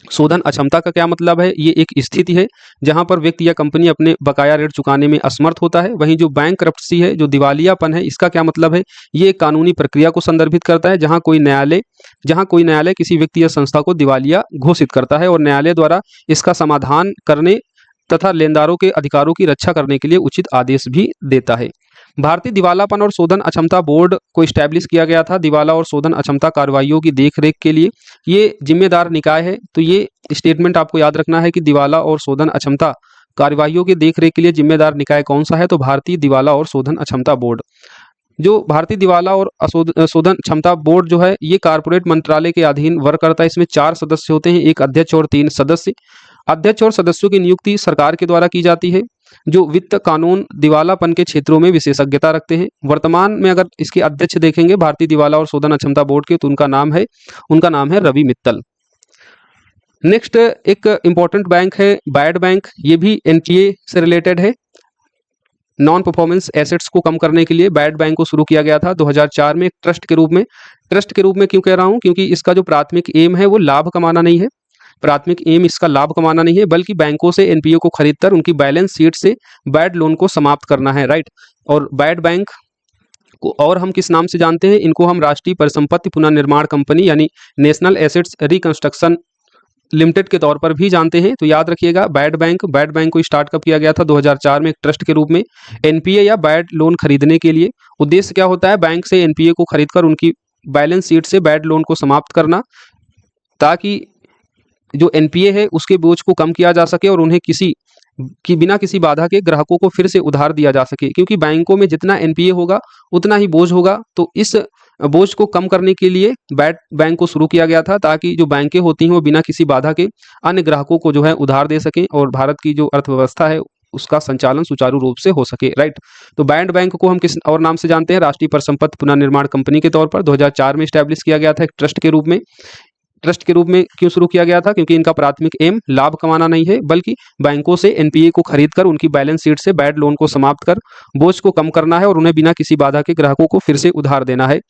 शोधन अक्षमता का क्या मतलब है, ये एक स्थिति है जहां पर व्यक्ति या कंपनी अपने बकाया ऋण चुकाने में असमर्थ होता है। वहीं जो बैंकरप्सी है, जो दिवालियापन है, इसका क्या मतलब है, ये एक कानूनी प्रक्रिया को संदर्भित करता है जहां कोई न्यायालय किसी व्यक्ति या संस्था को दिवालिया घोषित करता है और न्यायालय द्वारा इसका समाधान करने तथा लेनदारों के अधिकारों की रक्षा करने के लिए उचित आदेश भी देता है। भारतीय दिवालापन और शोधन अक्षमता बोर्ड को इस्टेब्लिश किया गया था दिवाला और शोधन अक्षमता कार्रवाइयों की देखरेख के लिए। ये जिम्मेदार निकाय है। तो ये स्टेटमेंट आपको याद रखना है कि दिवाला और शोधन अक्षमता कार्रवाइयों की देखरेख के लिए जिम्मेदार निकाय कौन सा है, तो भारतीय दिवाला और शोधन अक्षमता बोर्ड। जो भारतीय दिवाला और शोधन क्षमता बोर्ड जो है ये कारपोरेट मंत्रालय के अधीन वर्क करता है। इसमें 4 सदस्य होते हैं, एक अध्यक्ष और 3 सदस्य। अध्यक्ष और सदस्यों की नियुक्ति सरकार के द्वारा की जाती है, जो वित्त, कानून, दिवालापन के क्षेत्रों में विशेषज्ञता रखते हैं। वर्तमान में अगर इसके अध्यक्ष देखेंगे भारतीय दिवाला और शोधन अक्षमता बोर्ड के, तो उनका नाम है रवि मित्तल। नेक्स्ट एक इंपॉर्टेंट बैंक है बैड बैंक, ये भी एनपीए से रिलेटेड है। नॉन परफॉर्मेंस एसेट्स को कम करने के लिए बैड बैंक को शुरू किया गया था 2004 में एक ट्रस्ट के रूप में। ट्रस्ट के रूप में क्यों कह रहा हूं, क्योंकि इसका जो प्राथमिक एम है वो लाभ कमाना नहीं है। प्राथमिक एम इसका लाभ कमाना नहीं है, बल्कि बैंकों से एनपीए को खरीदकर उनकी बैलेंस शीट से बैड लोन को समाप्त करना है, राइट। और बैड बैंक को और हम किस नाम से जानते हैं, इनको हम राष्ट्रीय परिसंपत्ति पुनर्निर्माण कंपनी यानी नेशनल एसेट्स रिकंस्ट्रक्शन लिमिटेड के तौर पर भी जानते हैं। तो याद रखिएगा बैड बैंक को स्टार्ट कब किया गया था, 2004 में एक ट्रस्ट के रूप में एनपीए या बैड लोन खरीदने के लिए। उद्देश्य क्या होता है, बैंक से एनपीए को खरीदकर उनकी बैलेंस शीट से बैड लोन को समाप्त करना, ताकि जो एनपीए है उसके बोझ को कम किया जा सके और उन्हें बिना किसी बाधा के ग्राहकों को फिर से उधार दिया जा सके। क्योंकि बैंकों में जितना एनपीए होगा उतना ही बोझ होगा, तो इस बोझ को कम करने के लिए बैड बैंक को शुरू किया गया था, ताकि जो बैंकें होती हैं वो बिना किसी बाधा के अन्य ग्राहकों को जो है उधार दे सकें और भारत की जो अर्थव्यवस्था है उसका संचालन सुचारू रूप से हो सके, राइट। तो बैड बैंक को हम किस और नाम से जानते हैं, राष्ट्रीय परिसंपत्ति पुनर्निर्माण कंपनी के तौर पर 2004 में स्टैब्लिश किया गया था एक ट्रस्ट के रूप में। ट्रस्ट के रूप में क्यों शुरू किया गया था, क्योंकि इनका प्राथमिक एम लाभ कमाना नहीं है, बल्कि बैंकों से एनपीए को खरीदकर उनकी बैलेंस शीट से बैड लोन को समाप्त कर बोझ को कम करना है और उन्हें बिना किसी बाधा के ग्राहकों को फिर से उधार देना है।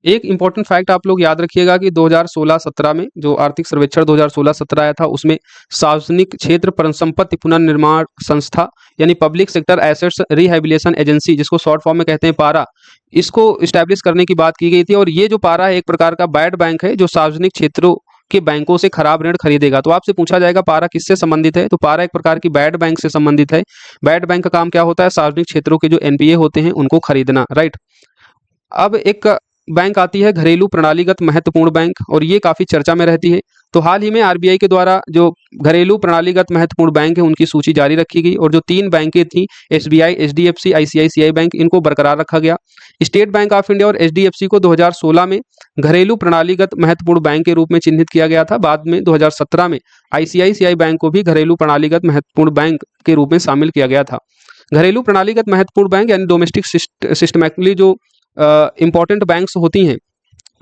एक इंपॉर्टेंट फैक्ट आप लोग याद रखिएगा कि 2016-17 में जो आर्थिक सर्वेक्षण 2016-17 आया था, उसमें सार्वजनिक क्षेत्र परिसंपत्ति पुनर्निर्माण संस्था यानी public sector assets rehabilitation agency, जिसको शॉर्ट फॉर्म में कहते हैं पारा, इसको स्टैब्लिश करने की बात की गई थी। और ये जो पारा है एक प्रकार का बैड बैंक है जो सार्वजनिक क्षेत्रों के बैंकों से खराब ऋण खरीदेगा। तो आपसे पूछा जाएगा पारा किससे संबंधित है, तो पारा एक प्रकार की बैड बैंक से संबंधित है। बैड बैंक का काम क्या होता है, सार्वजनिक क्षेत्रों के जो एनपीए होते हैं उनको खरीदना, राइट। अब एक बैंक आती है घरेलू प्रणालीगत महत्वपूर्ण बैंक, और ये काफ़ी चर्चा में रहती है। तो हाल ही में आरबीआई के द्वारा जो घरेलू प्रणालीगत महत्वपूर्ण बैंक है उनकी सूची जारी रखी गई, और जो 3 बैंकें थी एसबीआई, एचडीएफसी, आईसीआईसीआई बैंक, इनको बरकरार रखा गया। स्टेट बैंक ऑफ इंडिया और एचडीएफसी को 2016 में घरेलू प्रणालीगत महत्वपूर्ण बैंक के रूप में चिन्हित किया गया था। बाद में 2017 में आईसीआईसीआई बैंक को भी घरेलू प्रणालीगत महत्वपूर्ण बैंक के रूप में शामिल किया गया था। घरेलू प्रणालीगत महत्वपूर्ण बैंक यानी डोमेस्टिक सिस्टमैटिकली जो इंपॉर्टेंट बैंक्स होती हैं,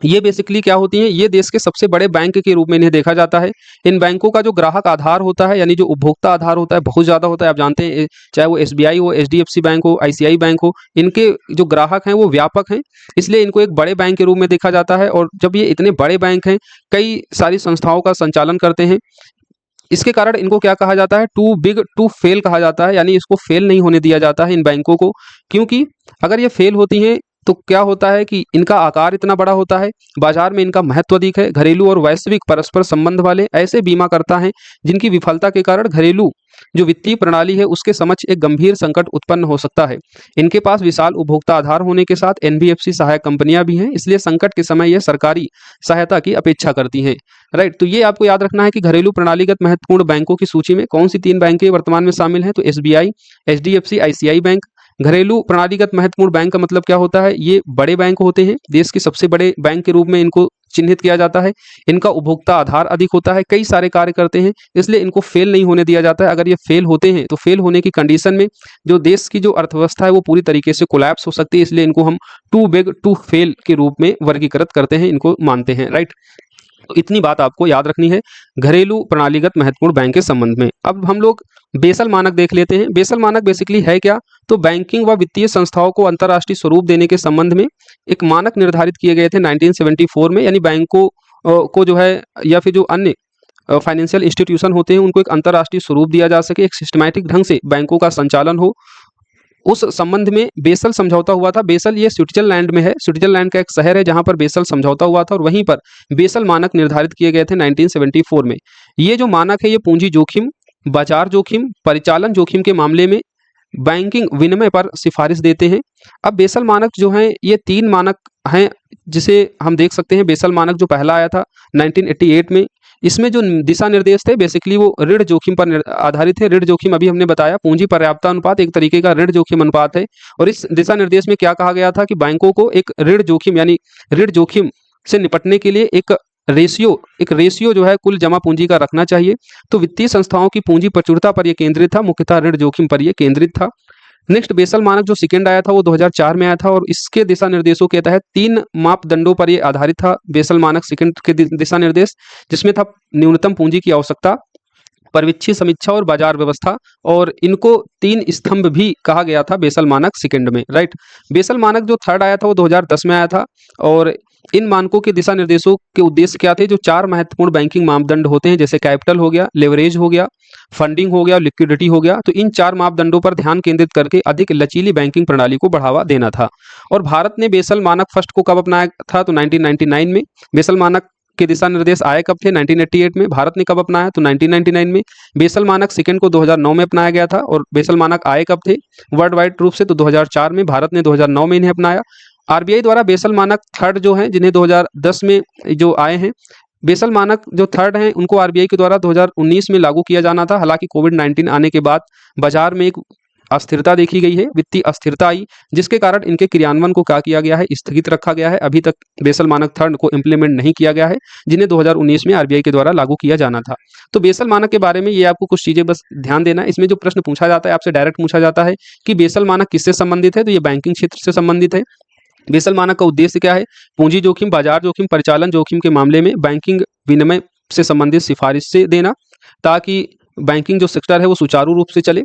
ये बेसिकली क्या होती हैं, ये देश के सबसे बड़े बैंक के रूप में इन्हें देखा जाता है। इन बैंकों का जो ग्राहक आधार होता है यानी जो उपभोक्ता आधार होता है बहुत ज़्यादा होता है। आप जानते हैं चाहे वो एसबीआई हो, एचडीएफसी बैंक हो, आईसीआई बैंक हो, इनके जो ग्राहक हैं वो व्यापक हैं, इसलिए इनको एक बड़े बैंक के रूप में देखा जाता है। और जब ये इतने बड़े बैंक हैं, कई सारी संस्थाओं का संचालन करते हैं, इसके कारण इनको क्या कहा जाता है, टू बिग टू फेल कहा जाता है। यानी इसको फेल नहीं होने दिया जाता है इन बैंकों को, क्योंकि अगर ये फेल होती हैं तो क्या होता है कि इनका आकार इतना बड़ा होता है, बाजार में इनका महत्व अधिक है। घरेलू और वैश्विक परस्पर संबंध वाले ऐसे बीमाकर्ता हैं जिनकी विफलता के कारण घरेलू जो वित्तीय प्रणाली है उसके समक्ष एक गंभीर संकट उत्पन्न हो सकता है। इनके पास विशाल उपभोक्ता आधार होने के साथ एनबीएफसी सहायक कंपनियां भी हैं, इसलिए संकट के समय यह सरकारी सहायता की अपेक्षा करती हैं, राइट। तो ये आपको याद रखना है कि घरेलू प्रणालीगत महत्वपूर्ण बैंकों की सूची में कौन सी 3 बैंकें वर्तमान में शामिल हैं, तो एसबीआई, एचडीएफसी, आईसीआई बैंक। घरेलू प्रणालीगत महत्वपूर्ण बैंक का मतलब क्या होता है, ये बड़े बैंक होते हैं, देश के सबसे बड़े बैंक के रूप में इनको चिन्हित किया जाता है। इनका उपभोक्ता आधार अधिक होता है, कई सारे कार्य करते हैं, इसलिए इनको फेल नहीं होने दिया जाता है। अगर ये फेल होते हैं तो फेल होने की कंडीशन में जो देश की जो अर्थव्यवस्था है वो पूरी तरीके से कोलैप्स हो सकती है, इसलिए इनको हम टू बिग टू फेल के रूप में वर्गीकृत करते हैं, इनको मानते हैं, राइट। तो इतनी बात आपको याद रखनी है घरेलू प्रणालीगत महत्वपूर्ण बैंक के संबंध में। अब हम लोग बेसल मानक देख लेते हैं। बेसल मानक बेसिकली है क्या, तो बैंकिंग व वित्तीय संस्थाओं को अंतर्राष्ट्रीय स्वरूप देने के संबंध में एक मानक निर्धारित किए गए थे 1974 में। यानी बैंकों को जो है या फिर जो अन्य फाइनेंशियल इंस्टीट्यूशन होते हैं उनको एक अंतर्राष्ट्रीय स्वरूप दिया जा सके, एक सिस्टमैटिक ढंग से बैंकों का संचालन हो, उस संबंध में बेसल समझौता हुआ था। बेसल ये स्विट्जरलैंड में है, स्विट्जरलैंड का एक शहर है जहां पर बेसल समझौता हुआ था, और वहीं पर बेसल मानक निर्धारित किए गए थे 1974 में। ये जो मानक है ये पूंजी जोखिम, बाजार जोखिम, परिचालन जोखिम के मामले में बैंकिंग विनिमय पर सिफारिश देते हैं। अब बेसल मानक जो हैं ये 3 मानक हैं जिसे हम देख सकते हैं। बेसल मानक जो पहला आया था 1988 में, इसमें जो दिशा निर्देश थे बेसिकली वो ऋण जोखिम पर आधारित है। ऋण जोखिम अभी हमने बताया पूंजी पर्याप्तता अनुपात एक तरीके का ऋण जोखिम अनुपात है, और इस दिशा निर्देश में क्या कहा गया था कि बैंकों को एक ऋण जोखिम यानी ऋण जोखिम से निपटने के लिए एक रेशियो जो है कुल जमा पूंजी का रखना चाहिए। तो वित्तीय संस्थाओं की पूंजी प्रचुरता पर यह केंद्रित था, मुख्यतः ऋण जोखिम पर यह केंद्रित था। नेक्स्ट बेसल मानक जो सेकेंड आया था वो 2004 में आया था, और इसके दिशा निर्देशों के तहत 3 मापदंडों पर ये आधारित था बेसल मानक सेकेंड के दिशा निर्देश, जिसमें था न्यूनतम पूंजी की आवश्यकता, पर्यवेक्षी समीक्षा और बाजार व्यवस्था, और इनको 3 स्तंभ भी कहा गया था बेसल मानक सेकेंड में, राइट। बेसल मानक जो थर्ड आया था वो 2010 में आया था, और इन मानकों के दिशा निर्देशों के उद्देश्य क्या थे? जो 4 महत्वपूर्ण बैंकिंग मापदंड होते हैं, जैसे कैपिटल हो गया, लेवरेज हो गया, फंडिंग हो गया और लिक्विडिटी हो गया, तो इन 4 मापदंडों पर ध्यान केंद्रित करके अधिक लचीली बैंकिंग प्रणाली को बढ़ावा देना था। और भारत ने बेसल मानक फर्स्ट को कब अपनाया था? तो 1999 में। बेसल मानक के दिशा निर्देश आए कब थे? 1988 में। भारत ने कब अपनाया? तो 1999 में। बेसल मानक सेकंड को 2009 में अपनाया गया था, और बेसल मानक आए कब थे वर्ल्ड वाइड रूप से? तो 2004 में। भारत ने 2009 में इन्हें अपनाया। आरबीआई द्वारा बेसल मानक थर्ड जो है, जिन्हें 2010 में जो आए हैं, बेसल मानक जो थर्ड हैं उनको आरबीआई के द्वारा 2019 में लागू किया जाना था। हालांकि कोविड-19 आने के बाद बाजार में एक अस्थिरता देखी गई है, वित्तीय अस्थिरता आई, जिसके कारण इनके क्रियान्वयन को क्या किया गया है? स्थगित रखा गया है। अभी तक बेसल मानक थर्ड को इम्प्लीमेंट नहीं किया गया है, जिन्हें 2019 में आरबीआई के द्वारा लागू किया जाना था। तो बेसल मानक के बारे में ये आपको कुछ चीजें बस ध्यान देना है। इसमें जो प्रश्न पूछा जाता है आपसे, डायरेक्ट पूछा जाता है कि बेसल मानक किससे संबंधित है? तो ये बैंकिंग क्षेत्र से संबंधित है। बेसल मानक का उद्देश्य क्या है? पूंजी जोखिम, बाजार जोखिम, परिचालन जोखिम के मामले में बैंकिंग विनिमय से संबंधित सिफारिश से देना, ताकि बैंकिंग जो सेक्टर है वो सुचारू रूप से चले।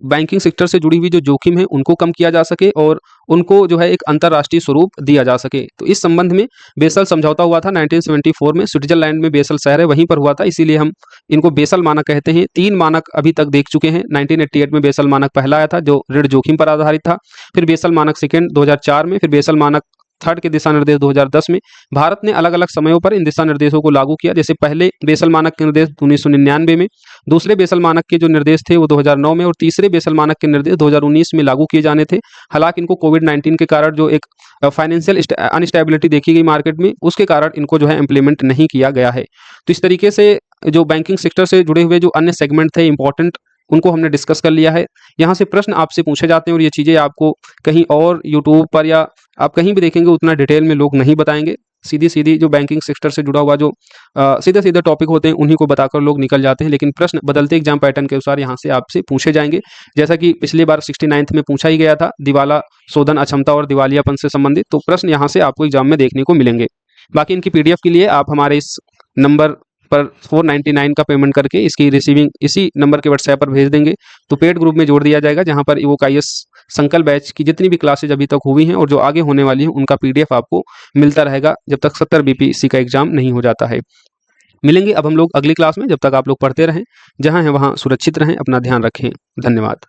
बैंकिंग सेक्टर से जुड़ी हुई जो जोखिम है उनको कम किया जा सके, और उनको जो है एक अंतर्राष्ट्रीय स्वरूप दिया जा सके। तो इस संबंध में बेसल समझौता हुआ था 1974 में, स्विट्जरलैंड में बेसल शहर है, वहीं पर हुआ था, इसीलिए हम इनको बेसल मानक कहते हैं। 3 मानक अभी तक देख चुके हैं। 1988 में बेसल मानक पहला आया था जो ऋण जोखिम पर आधारित था, फिर बेसल मानक सेकेंड 2004 में, फिर बेसल मानक थर्ड के दिशा निर्देश 2010 में। भारत ने अलग अलग समयों पर इन दिशा निर्देशों को लागू किया। जैसे पहले बेसल मानक के निर्देश 1999 में, दूसरे बेसल मानक के जो निर्देश थे वो 2009 में, और तीसरे बेसल मानक के निर्देश 2019 में लागू किए जाने थे। हालांकि इनको कोविड-19 के कारण जो एक फाइनेंशियल अनस्टेबिलिटी देखी गई मार्केट में, उसके कारण इनको जो है इम्प्लीमेंट नहीं किया गया है। तो इस तरीके से जो बैंकिंग सेक्टर से जुड़े हुए जो अन्य सेगमेंट थे इंपॉर्टेंट, उनको हमने डिस्कस कर लिया है। यहाँ से प्रश्न आपसे पूछे जाते हैं, और ये चीज़ें आपको कहीं और यूट्यूब पर या आप कहीं भी देखेंगे उतना डिटेल में लोग नहीं बताएंगे। सीधी सीधी जो बैंकिंग सेक्टर से जुड़ा हुआ जो सीधे सीधे टॉपिक होते हैं उन्हीं को बताकर लोग निकल जाते हैं, लेकिन प्रश्न बदलते एग्जाम पैटर्न के अनुसार यहाँ से आपसे पूछे जाएंगे। जैसा कि पिछली बार 69th में पूछा ही गया था, दिवाला शोधन अक्षमता और दिवालियापन से संबंधित, तो प्रश्न यहाँ से आपको एग्जाम में देखने को मिलेंगे। बाकी इनकी पीडीएफ के लिए आप हमारे इस नंबर पर 499 का पेमेंट करके इसकी रिसीविंग इसी नंबर के व्हाट्सएप पर भेज देंगे, तो पेड ग्रुप में जोड़ दिया जाएगा, जहां पर इवोक आईएएस संकल्प बैच की जितनी भी क्लासेज अभी तक हुई हैं और जो आगे होने वाली हैं उनका पीडीएफ आपको मिलता रहेगा जब तक 70 बीपीएससी का एग्जाम नहीं हो जाता है। मिलेंगे अब हम लोग अगली क्लास में। जब तक आप लोग पढ़ते रहें, जहां हैं वहां सुरक्षित रहें, अपना ध्यान रखें। धन्यवाद।